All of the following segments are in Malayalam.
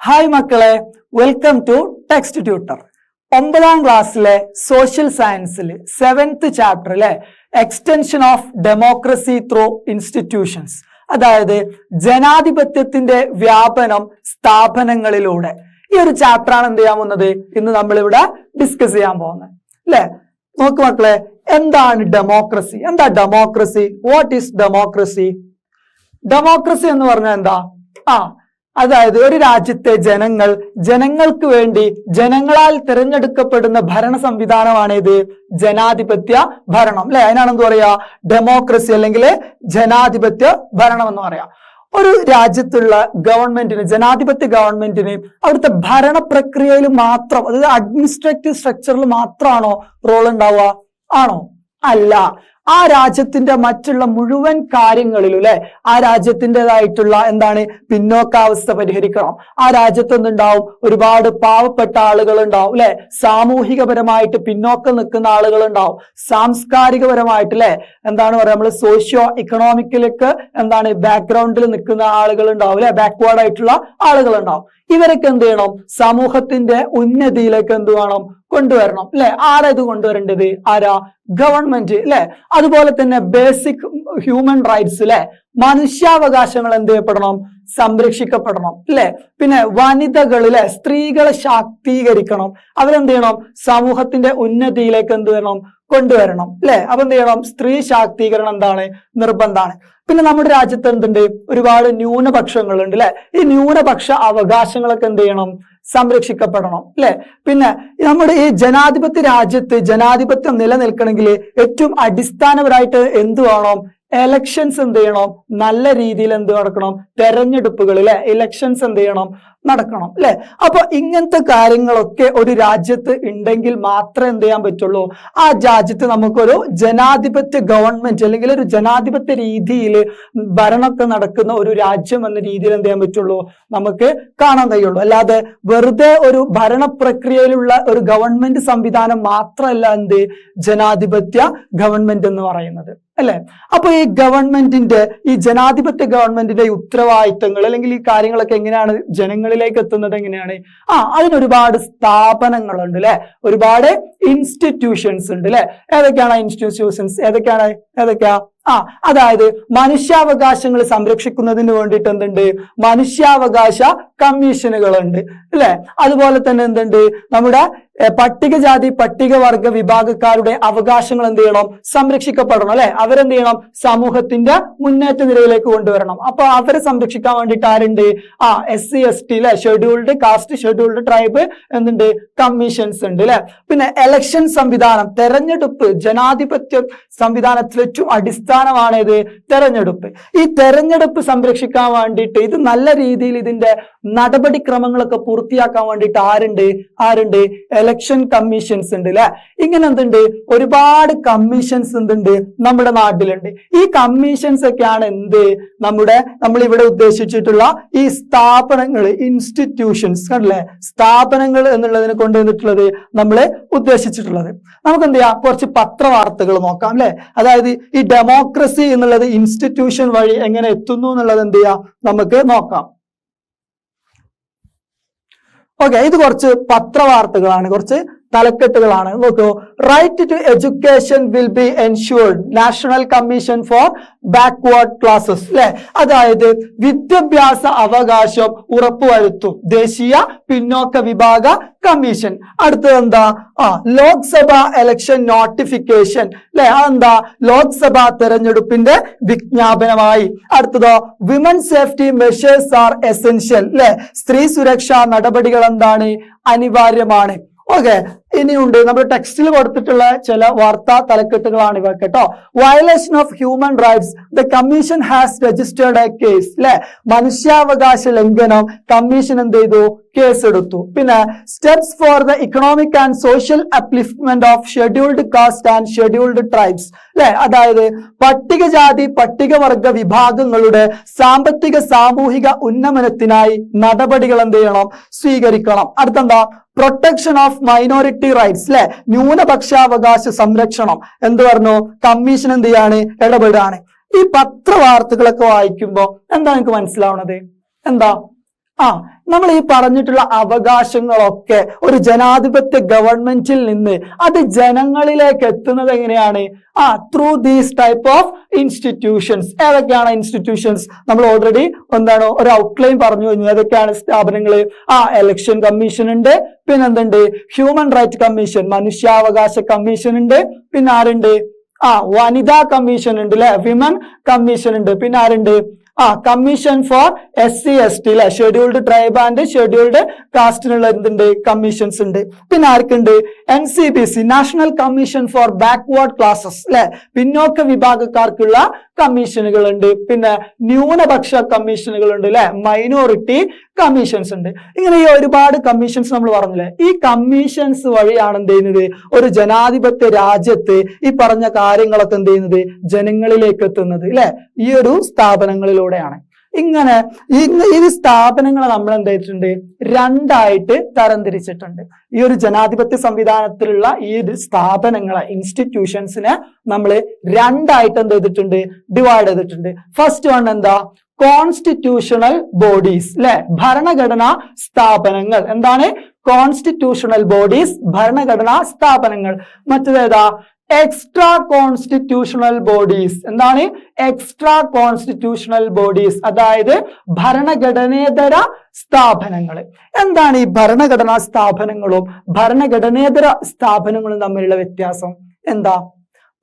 ഹായ് മക്കളെ, വെൽക്കം ടു ടെക്സ്റ്റ് ട്യൂട്ടർ. 9ാം ക്ലാസ്സിലെ സോഷ്യൽ സയൻസിൽ 7th ചാപ്റ്ററിലെ extension of democracy through institutions, അതായത് ജനാധിപത്യത്തിന്റെ വ്യാപനം സ്ഥാപനങ്ങളിലൂടെ, ഈ ഒരു ചാപ്റ്ററാണ് എന്ത് ചെയ്യാൻ പോകുന്നത് ഇന്ന് നമ്മളിവിടെ ഡിസ്കസ് ചെയ്യാൻ പോകുന്നത് അല്ലെ. നോക്ക് മക്കളെ, എന്താണ് ഡെമോക്രസി? എന്താ democracy? What is democracy? Democracy എന്ന് പറഞ്ഞാൽ എന്താ? അതായത് ഒരു രാജ്യത്തെ ജനങ്ങൾക്ക് വേണ്ടി ജനങ്ങളാൽ തിരഞ്ഞെടുക്കപ്പെടുന്ന ഭരണ സംവിധാനമാണ് ഇത് ജനാധിപത്യ ഭരണം അല്ലെ. അതിനാണ് എന്ത് പറയാ? ഡെമോക്രസി അല്ലെങ്കിൽ ജനാധിപത്യ ഭരണം എന്ന് പറയാം. ഒരു രാജ്യത്തുള്ള ഗവൺമെന്റിന്, ജനാധിപത്യ ഗവൺമെന്റിന് അവിടുത്തെ ഭരണ പ്രക്രിയയിൽ മാത്രം, അതായത് അഡ്മിനിസ്ട്രേറ്റീവ് സ്ട്രക്ചറിൽ മാത്രമാണോ റോൾ ഉണ്ടാവുക? ആണോ? അല്ല. ആ രാജ്യത്തിന്റെ മറ്റുള്ള മുഴുവൻ കാര്യങ്ങളിലും അല്ലെ, ആ രാജ്യത്തിൻ്റെതായിട്ടുള്ള എന്താണ് പിന്നോക്കാവസ്ഥ പരിഹരിക്കണം. ആ രാജ്യത്തൊന്നുണ്ടാവും ഒരുപാട് പാവപ്പെട്ട ആളുകൾ ഉണ്ടാവും അല്ലെ, സാമൂഹികപരമായിട്ട് പിന്നോക്കം നിൽക്കുന്ന ആളുകൾ ഉണ്ടാവും, സാംസ്കാരികപരമായിട്ട് അല്ലെ എന്താണ് പറയാ, നമ്മൾ സോഷ്യോ ഇക്കണോമിക്കിലേക്ക് എന്താണ് ബാക്ക്ഗ്രൗണ്ടിൽ നിൽക്കുന്ന ആളുകൾ ഉണ്ടാവും അല്ലെ, ബാക്ക്വേർഡ് ആയിട്ടുള്ള ആളുകൾ ഉണ്ടാവും. ഇവരൊക്കെ എന്ത് ചെയ്യണം? സമൂഹത്തിന്റെ ഉന്നതിയിലേക്ക് എന്ത് വേണം? കൊണ്ടുവരണം അല്ലെ. ആരാ ഇത് കൊണ്ടുവരേണ്ടത്? ആരാ? ഗവൺമെന്റ് അല്ലെ. അതുപോലെ തന്നെ ബേസിക് ഹ്യൂമൻ റൈറ്റ്സ് അല്ലെ, മനുഷ്യാവകാശങ്ങൾ എന്ത് ചെയ്യപ്പെടണം? സംരക്ഷിക്കപ്പെടണം അല്ലെ. പിന്നെ വനിതകളിലെ സ്ത്രീകളെ ശാക്തീകരിക്കണം, അവരെന്ത് ചെയ്യണം? സമൂഹത്തിന്റെ ഉന്നതിയിലേക്ക് എന്ത് വേണം? കൊണ്ടുവരണം അല്ലെ. അപ്പൊ എന്ത് ചെയ്യണം? സ്ത്രീ ശാക്തീകരണം എന്താണ്? നിർബന്ധമാണ്. പിന്നെ നമ്മുടെ രാജ്യത്ത് എന്തുണ്ട്? ഒരുപാട് ന്യൂനപക്ഷങ്ങളുണ്ട് അല്ലെ. ഈ ന്യൂനപക്ഷ അവകാശങ്ങളൊക്കെ എന്ത് ചെയ്യണം? സംരക്ഷിക്കപ്പെടണം അല്ലെ. പിന്നെ നമ്മുടെ ഈ ജനാധിപത്യ രാജ്യത്ത് ജനാധിപത്യം നിലനിൽക്കണമെങ്കിൽ ഏറ്റവും അടിസ്ഥാനപരമായിട്ട് എന്ത് വേണം? എലക്ഷൻസ് എന്ത് ചെയ്യണം? നല്ല രീതിയിൽ എന്ത് നടക്കണം? തെരഞ്ഞെടുപ്പുകൾ അല്ലെ, ഇലക്ഷൻസ് എന്ത് ചെയ്യണം? നടക്കണം അല്ലെ. അപ്പൊ ഇങ്ങനത്തെ കാര്യങ്ങളൊക്കെ ഒരു രാജ്യത്ത് ഉണ്ടെങ്കിൽ മാത്രമേ എന്ത് ചെയ്യാൻ പറ്റുള്ളൂ? ആ രാജ്യത്ത് നമുക്കൊരു ജനാധിപത്യ ഗവൺമെന്റ് അല്ലെങ്കിൽ ഒരു ജനാധിപത്യ രീതിയിൽ ഭരണമൊക്കെ നടക്കുന്ന ഒരു രാജ്യം എന്ന രീതിയിൽ എന്ത് ചെയ്യാൻ പറ്റുള്ളൂ? നമുക്ക് കാണാൻ കഴിയുള്ളൂ. അല്ലാതെ വെറുതെ ഒരു ഭരണ പ്രക്രിയയിലുള്ള ഒരു ഗവൺമെന്റ് സംവിധാനം മാത്രമല്ല എന്ത് ജനാധിപത്യ ഗവൺമെന്റ് എന്ന് പറയുന്നത് അല്ലെ. അപ്പൊ ഈ ഗവൺമെന്റിന്റെ, ഈ ജനാധിപത്യ ഗവൺമെന്റിന്റെ ഉത്തരവാദിത്തങ്ങൾ അല്ലെങ്കിൽ ഈ കാര്യങ്ങളൊക്കെ എങ്ങനെയാണ് ജനങ്ങളിലേക്ക് എത്തുന്നത്? എങ്ങനെയാണ്? അതിനൊരുപാട് സ്ഥാപനങ്ങളുണ്ട് അല്ലെ, ഒരുപാട് ഇൻസ്റ്റിറ്റ്യൂഷൻസ് ഉണ്ട് അല്ലെ. ഏതൊക്കെയാണ് ഇൻസ്റ്റിറ്റ്യൂഷൻസ്? ഏതൊക്കെയാ? അതായത് മനുഷ്യാവകാശങ്ങൾ സംരക്ഷിക്കുന്നതിന് വേണ്ടിയിട്ട് എന്തുണ്ട്? മനുഷ്യാവകാശ കമ്മീഷനുകളുണ്ട് അല്ലെ. അതുപോലെ തന്നെ എന്തുണ്ട്? നമ്മുടെ പട്ടികജാതി പട്ടികവർഗ വിഭാഗക്കാരുടെ അവകാശങ്ങൾ എന്ത് ചെയ്യണം? സംരക്ഷിക്കപ്പെടണം അല്ലെ. അവരെന്ത് ചെയ്യണം? സമൂഹത്തിന്റെ മുന്നേറ്റ നിരയിലേക്ക് കൊണ്ടുവരണം. അപ്പൊ അവരെ സംരക്ഷിക്കാൻ വേണ്ടിയിട്ട് ആരുണ്ട്? SC ST അല്ലെ, ഷെഡ്യൂൾഡ് കാസ്റ്റ്, ഷെഡ്യൂൾഡ് ട്രൈബ് എന്തുണ്ട്? കമ്മീഷൻസ് ഉണ്ട് അല്ലെ. പിന്നെ എലക്ഷൻ സംവിധാനം, തെരഞ്ഞെടുപ്പ്, ജനാധിപത്യ സംവിധാനത്തിൽ ഏറ്റവും അടിസ്ഥാനമാണ് ഇത് തെരഞ്ഞെടുപ്പ്. ഈ തെരഞ്ഞെടുപ്പ് സംരക്ഷിക്കാൻ വേണ്ടിയിട്ട്, ഇത് നല്ല രീതിയിൽ ഇതിന്റെ നടപടിക്രമങ്ങളൊക്കെ പൂർത്തിയാക്കാൻ വേണ്ടിയിട്ട് ആരുണ്ട്? എലക്ഷൻ കമ്മീഷൻസ് ഉണ്ട് അല്ലെ. ഇങ്ങനെ എന്തുണ്ട്? ഒരുപാട് കമ്മീഷൻസ് എന്തുണ്ട്? നമ്മുടെ നാട്ടിലുണ്ട്. ഈ കമ്മീഷൻസ് ഒക്കെയാണ് നമ്മൾ ഇവിടെ ഉദ്ദേശിച്ചിട്ടുള്ള ഈ സ്ഥാപനങ്ങൾ, ഇൻസ്റ്റിറ്റ്യൂഷൻസ് കണ്ടില്ലേ, സ്ഥാപനങ്ങൾ എന്നുള്ളതിനെ കൊണ്ടുവന്നിട്ടുള്ളത് നമ്മൾ ഉദ്ദേശിച്ചിട്ടുള്ളത്. നമുക്ക് എന്ത് ചെയ്യാം? കുറച്ച് പത്രവാർത്തകൾ നോക്കാം അല്ലെ. അതായത് ഈ ഡെമോക്രസി എന്നുള്ളത് ഇൻസ്റ്റിറ്റ്യൂഷൻ വഴി എങ്ങനെ എത്തുന്നു എന്നുള്ളത് എന്ത് ചെയ്യാം? നമുക്ക് നോക്കാം. ഓക്കെ, ഇത് കുറച്ച് പത്രവാർത്തകളാണ്, കുറച്ച് തലക്കെട്ടുകളാണ്. നോക്കൂ. Right to education will be ensured, national commission for backward classes അല്ലെ. അതായത് വിദ്യാഭ്യാസ അവകാശം ഉറപ്പുവരുത്തും ദേശീയ പിന്നോക്ക വിഭാഗ കമ്മീഷൻ. അടുത്തത് എന്താ? ലോക്സഭ ഇലക്ഷൻ നോട്ടിഫിക്കേഷൻ അല്ലെ. അതെന്താ? ലോക്സഭാ തെരഞ്ഞെടുപ്പിന്റെ വിജ്ഞാപനമായി. അടുത്തതോ women safety measures are essential അല്ലെ. സ്ത്രീ സുരക്ഷാ നടപടികൾ എന്താണ്? അനിവാര്യമാണ്. ഓക്കെ, ഇനിയുണ്ട് നമ്മുടെ ടെക്സ്റ്റിൽ കൊടുത്തിട്ടുള്ള ചില വാർത്താ തലക്കെട്ടുകളാണ് ഇവ കേട്ടോ. Violation of human rights, the commission has registered A case അല്ലെ. മനുഷ്യാവകാശ ലംഘനം, കമ്മീഷൻ എന്ത് ചെയ്തു? കേസെടുത്തു. പിന്നെ steps for the economic and social upliftment of scheduled caste and scheduled tribes അല്ലെ. അതായത് പട്ടികജാതി പട്ടികവർഗ വിഭാഗങ്ങളുടെ സാമ്പത്തിക സാമൂഹിക ഉന്നമനത്തിനായി നടപടികൾ എന്ത് ചെയ്യണം? സ്വീകരിക്കണം. അടുത്തെന്താ? പ്രൊട്ടക്ഷൻ ഓഫ് മൈനോറിറ്റി റൈറ്റ്സ് അല്ലെ, ന്യൂനപക്ഷാവകാശ സംരക്ഷണം എന്ത് പറഞ്ഞു? കമ്മീഷൻ എന്ത് ചെയ്യാണ്? ഇടപെടാണ്. ഈ പത്രവാർത്തകളൊക്കെ വായിക്കുമ്പോ എന്താ നിങ്ങൾക്ക് മനസ്സിലാവണത്? എന്താ? നമ്മൾ ഈ പറഞ്ഞിട്ടുള്ള അവകാശങ്ങളൊക്കെ ഒരു ജനാധിപത്യ ഗവൺമെന്റിൽ നിന്ന് അത് ജനങ്ങളിലേക്ക് എത്തുന്നത് എങ്ങനെയാണ്? Through these type of institutions. ഏതൊക്കെയാണ് ഇൻസ്റ്റിറ്റ്യൂഷൻസ്? നമ്മൾ ഓൾറെഡി ഒരു ഔട്ട്ലൈൻ പറഞ്ഞു കഴിഞ്ഞു. ഏതൊക്കെയാണ് സ്ഥാപനങ്ങൾ? ഇലക്ഷൻ കമ്മീഷൻ ഉണ്ട്, പിന്നെ എന്തുണ്ട്? ഹ്യൂമൻ റൈറ്റ് കമ്മീഷൻ, മനുഷ്യാവകാശ കമ്മീഷൻ ഉണ്ട്, പിന്നെ ആരുണ്ട്? വനിതാ കമ്മീഷൻ ഉണ്ട് അല്ലെ, വിമൻ കമ്മീഷൻ ഉണ്ട്, പിന്നെ ആരുണ്ട്? കമ്മീഷൻ ഫോർ SC ST അല്ലെ, ഷെഡ്യൂൾഡ് ട്രൈബ് ആൻഡ് ഷെഡ്യൂൾഡ് കാസ്റ്റിനുള്ള എന്തുണ്ട്? കമ്മീഷൻസ് ഉണ്ട്. പിന്നെ ആർക്കുണ്ട്? NCBC, national commission for backward classes അല്ലെ, പിന്നോക്ക വിഭാഗക്കാർക്കുള്ള കമ്മീഷനുകൾ ഉണ്ട്. പിന്നെ ന്യൂനപക്ഷ കമ്മീഷനുകൾ ഉണ്ട് അല്ലെ, മൈനോറിറ്റി കമ്മീഷൻസ് ഉണ്ട്. ഇങ്ങനെ ഈ ഒരുപാട് കമ്മീഷൻസ് നമ്മൾ പറഞ്ഞില്ലേ. ഈ കമ്മീഷൻസ് വഴിയാണ് എന്ത് ചെയ്യുന്നത്? ഒരു ജനാധിപത്യ രാജ്യത്ത് ഈ പറഞ്ഞ കാര്യങ്ങളൊക്കെ എന്ത് ചെയ്യുന്നത്? ജനങ്ങളിലേക്ക് എത്തുന്നത് അല്ലെ, ഈ ഒരു സ്ഥാപനങ്ങളിലൂടെയാണ്. ഇങ്ങനെ ഈ സ്ഥാപനങ്ങളെ നമ്മൾ എന്ത് ചെയ്തിട്ടുണ്ട്? രണ്ടായിട്ട് തരംതിരിച്ചിട്ടുണ്ട്. ഈ ഒരു ജനാധിപത്യ സംവിധാനത്തിലുള്ള ഈ സ്ഥാപനങ്ങളെ, ഇൻസ്റ്റിറ്റ്യൂഷൻസിനെ നമ്മൾ രണ്ടായിട്ട് എന്ത് ചെയ്തിട്ടുണ്ട്? ഡിവൈഡ് ചെയ്തിട്ടുണ്ട്. ഫസ്റ്റ് വൺ എന്താ? കോൺസ്റ്റിറ്റ്യൂഷണൽ ബോഡീസ് അല്ലെ, ഭരണഘടനാ സ്ഥാപനങ്ങൾ. എന്താണ്? കോൺസ്റ്റിറ്റ്യൂഷണൽ ബോഡീസ്, ഭരണഘടനാ സ്ഥാപനങ്ങൾ. മറ്റേതേതാ? Extra constitutional bodies. എന്താണ്? എക്സ്ട്രാ കോൺസ്റ്റിറ്റ്യൂഷണൽ ബോഡീസ്, അതായത് ഭരണഘടനേതര സ്ഥാപനങ്ങൾ. എന്താണ് ഈ ഭരണഘടനാ സ്ഥാപനങ്ങളും ഭരണഘടനേതര സ്ഥാപനങ്ങളും തമ്മിലുള്ള വ്യത്യാസം എന്താ?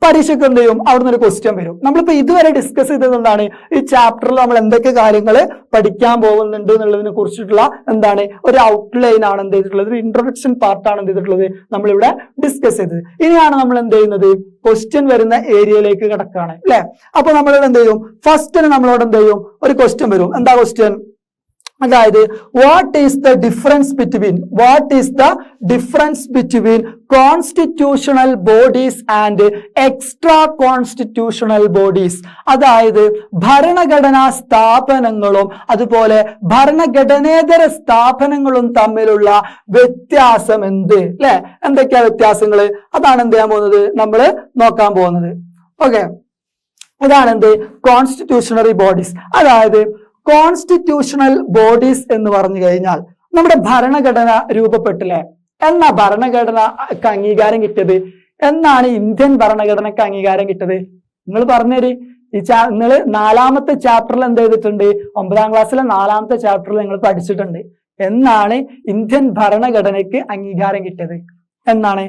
പരീക്ഷയ്ക്ക് എന്ത് ചെയ്യും? അവിടുന്ന് ഒരു ക്വസ്റ്റ്യൻ വരും. നമ്മളിപ്പോ ഇതുവരെ ഡിസ്കസ് ചെയ്തത് എന്താണ്? ഈ ചാപ്റ്ററിൽ നമ്മൾ എന്തൊക്കെ കാര്യങ്ങൾ പഠിക്കാൻ പോകുന്നുണ്ട് എന്നുള്ളതിനെ കുറിച്ചിട്ടുള്ള എന്താണ് ഒരു ഔട്ട്ലൈൻ ആണ് എന്ത് ചെയ്തിട്ടുള്ളത്, ഒരു ഇൻട്രൊഡക്ഷൻ പാർട്ടാണ് എന്ത് ചെയ്തിട്ടുള്ളത് നമ്മളിവിടെ ഡിസ്കസ് ചെയ്തത്. ഇനിയാണ് നമ്മൾ എന്ത് ചെയ്യുന്നത്? ക്വസ്റ്റ്യൻ വരുന്ന ഏരിയയിലേക്ക് കിടക്കുകയാണ് അല്ലെ. അപ്പൊ നമ്മളിവിടെ എന്ത് ചെയ്യും? ഫസ്റ്റ് നമ്മളോട് എന്ത് ചെയ്യും? ഒരു ക്വസ്റ്റ്യൻ വരും. എന്താ ക്വസ്റ്റ്യൻ? അതായത് what is the difference between constitutional bodies and extra constitutional bodies. അതായത് ഭരണഘടനാ സ്ഥാപനങ്ങളും അതുപോലെ ഭരണഘടനേതര സ്ഥാപനങ്ങളും തമ്മിലുള്ള വ്യത്യാസം എന്ത് അല്ലെ? എന്തൊക്കെയാ വ്യത്യാസങ്ങൾ? അതാണ് എന്ത് ചെയ്യാൻ പോകുന്നത്? നമ്മൾ നോക്കാൻ പോകുന്നത്. ഓക്കെ, അതാണ് എന്ത്? കോൺസ്റ്റിറ്റ്യൂഷണറി ബോഡീസ്. അതായത് കോൺസ്റ്റിറ്റ്യൂഷണൽ ബോഡീസ് എന്ന് പറഞ്ഞു കഴിഞ്ഞാൽ നമ്മുടെ ഭരണഘടന രൂപപ്പെട്ടില്ലേ? എന്നാ ഭരണഘടനക്ക് അംഗീകാരം കിട്ടിയത്? എന്നാണ് ഇന്ത്യൻ ഭരണഘടനക്ക് അംഗീകാരം കിട്ടിയത്? നിങ്ങൾ പറഞ്ഞേര്. നിങ്ങൾ 4ാമത്തെ ചാപ്റ്ററിൽ എന്ത് ചെയ്തിട്ടുണ്ട്? 9ാം ക്ലാസ്സിലെ 4ാമത്തെ ചാപ്റ്ററിൽ നിങ്ങൾ പഠിച്ചിട്ടുണ്ട്. എന്നാണ് ഇന്ത്യൻ ഭരണഘടനയ്ക്ക് അംഗീകാരം കിട്ടിയത്? എന്നാണ്?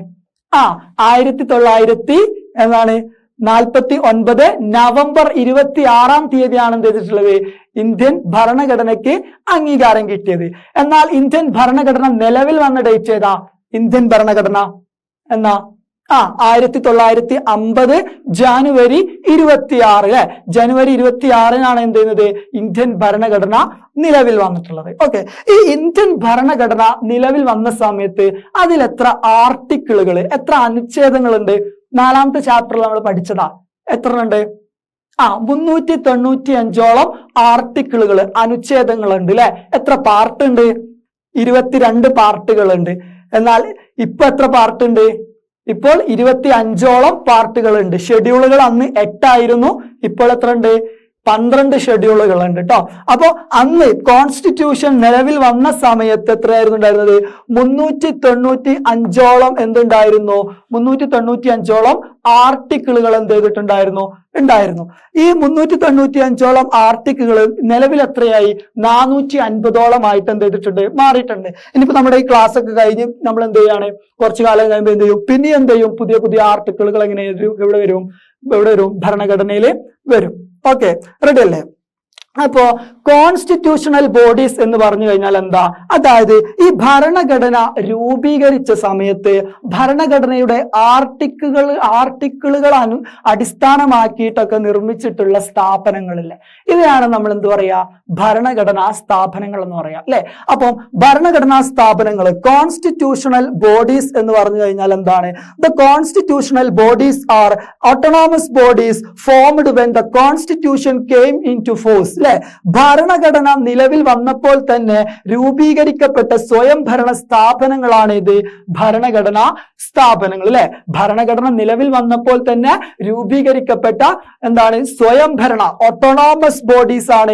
1949 നവംബർ 26-ാം തീയതിയാണ് എന്ത് ചെയ്തിട്ടുള്ളത്? ഇന്ത്യൻ ഭരണഘടനയ്ക്ക് അംഗീകാരം കിട്ടിയത്. എന്നാൽ ഇന്ത്യൻ ഭരണഘടന നിലവിൽ വന്ന ഡേറ്റ് ഏതാ? ഇന്ത്യൻ ഭരണഘടന എന്നാ? 1950 ജനുവരി 26 അല്ലെ, ജനുവരി 26-നാണ് എന്ത് ചെയ്യുന്നത്? ഇന്ത്യൻ ഭരണഘടന നിലവിൽ വന്നിട്ടുള്ളത്. ഓക്കെ, ഈ ഇന്ത്യൻ ഭരണഘടന നിലവിൽ വന്ന സമയത്ത് അതിൽ എത്ര ആർട്ടിക്കിളുകൾ, എത്ര അനുച്ഛേദങ്ങളുണ്ട്? 4ാമത്തെ ചാപ്റ്ററിൽ നമ്മൾ പഠിച്ചതാ. എത്ര ഉണ്ട്? 395ഓളം ആർട്ടിക്കിളുകൾ, അനുച്ഛേദങ്ങളുണ്ട് അല്ലെ. എത്ര പാർട്ട് ഉണ്ട്? 22 പാർട്ടുകളുണ്ട്. എന്നാൽ ഇപ്പൊ എത്ര പാർട്ട് ഉണ്ട്? ഇപ്പോൾ 25ഓളം പാർട്ടുകൾ ഉണ്ട്. ഷെഡ്യൂളുകൾ അന്ന് 8 ആയിരുന്നു, ഇപ്പോൾ എത്ര ഉണ്ട്? 12 ഷെഡ്യൂളുകൾ ഉണ്ട് കേട്ടോ. അപ്പോ അന്ന് കോൺസ്റ്റിറ്റ്യൂഷൻ നിലവിൽ വന്ന സമയത്ത് എത്രയായിരുന്നു ഉണ്ടായിരുന്നത്? 395ഓളം എന്തുണ്ടായിരുന്നു? 395ഓളം ആർട്ടിക്കിളുകൾ എന്ത് ചെയ്തിട്ടുണ്ടായിരുന്നു? ഉണ്ടായിരുന്നു. ഈ 395ഓളം ആർട്ടിക്കിളുകൾ നിലവിൽ എത്രയായി? 450ഓളം ആയിട്ട് എന്ത് ചെയ്തിട്ടുണ്ട്? മാറിയിട്ടുണ്ട്. ഇനിയിപ്പോ നമ്മുടെ ഈ ക്ലാസ് ഒക്കെ കഴിഞ്ഞ് നമ്മൾ എന്ത് ചെയ്യാണ്? കുറച്ചു കാലം കഴിയുമ്പോൾ എന്ത് ചെയ്യും? പിന്നെ എന്ത് ചെയ്യും? പുതിയ പുതിയ ആർട്ടിക്കിളുകൾ എങ്ങനെ എവിടെ വരും? ഭരണഘടനയിൽ വരും. ഓക്കെ, റെഡി അല്ലേ? അപ്പോ കോൺസ്റ്റിറ്റ്യൂഷണൽ ബോഡീസ് എന്ന് പറഞ്ഞു കഴിഞ്ഞാൽ എന്താ? അതായത് ഈ ഭരണഘടന രൂപീകരിച്ച സമയത്ത് ഭരണഘടനയുടെ ആർട്ടിക്കിളുകൾ അടിസ്ഥാനമാക്കിയിട്ടൊക്കെ നിർമ്മിച്ചിട്ടുള്ള സ്ഥാപനങ്ങളില്ലേ, ഇതിനാണ് നമ്മൾ എന്ത് പറയാ? ഭരണഘടനാ സ്ഥാപനങ്ങൾ എന്ന് പറയാം അല്ലെ. അപ്പം ഭരണഘടനാ സ്ഥാപനങ്ങൾ, കോൺസ്റ്റിറ്റ്യൂഷണൽ ബോഡീസ് എന്ന് പറഞ്ഞു കഴിഞ്ഞാൽ എന്താണ്? The constitutional bodies are autonomous bodies formed when the constitution came into force. അല്ലെ? ഭരണഘടന നിലവിൽ വന്നപ്പോൾ തന്നെ രൂപീകരിക്കപ്പെട്ട സ്വയംഭരണ സ്ഥാപനങ്ങളാണ് ഇത് ഭരണഘടനാ സ്ഥാപനങ്ങൾ, അല്ലെ? ഭരണഘടന നിലവിൽ വന്നപ്പോൾ തന്നെ രൂപീകരിക്കപ്പെട്ട എന്താണ് സ്വയംഭരണ ഓട്ടോണോമസ് ബോഡീസ് ആണ്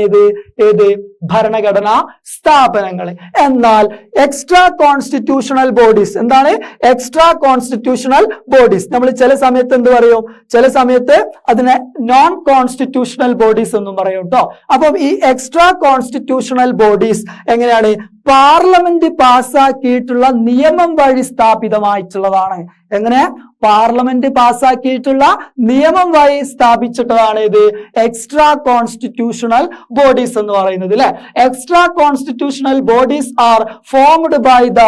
ഏത് ഭരണഘടനാ സ്ഥാപനങ്ങൾ. എന്നാൽ എക്സ്ട്രാ കോൺസ്റ്റിറ്റ്യൂഷണൽ ബോഡീസ് എന്താണ്? എക്സ്ട്രാ കോൺസ്റ്റിറ്റ്യൂഷണൽ ബോഡീസ് നമ്മൾ ചില സമയത്ത് എന്ത് പറയും? ചില സമയത്ത് അതിനെ നോൺ കോൺസ്റ്റിറ്റ്യൂഷണൽ ബോഡീസ് എന്നും പറയും കേട്ടോ. അപ്പം ഈ എക്സ്ട്രാ കോൺസ്റ്റിറ്റ്യൂഷണൽ ബോഡീസ് എങ്ങനെയാണ്? പാർലമെന്റ് പാസ്സാക്കിയിട്ടുള്ള നിയമം വഴി സ്ഥാപിതമായിട്ടുള്ളതാണ്. എങ്ങനെ? പാർലമെന്റ് പാസ്സാക്കിയിട്ടുള്ള നിയമം വഴി സ്ഥാപിച്ചിട്ടതാണ് ഇത് എക്സ്ട്രാ കോൺസ്റ്റിറ്റ്യൂഷണൽ ബോഡീസ് എന്ന് പറയുന്നത്, അല്ലെ? Extra constitutional bodies are formed by the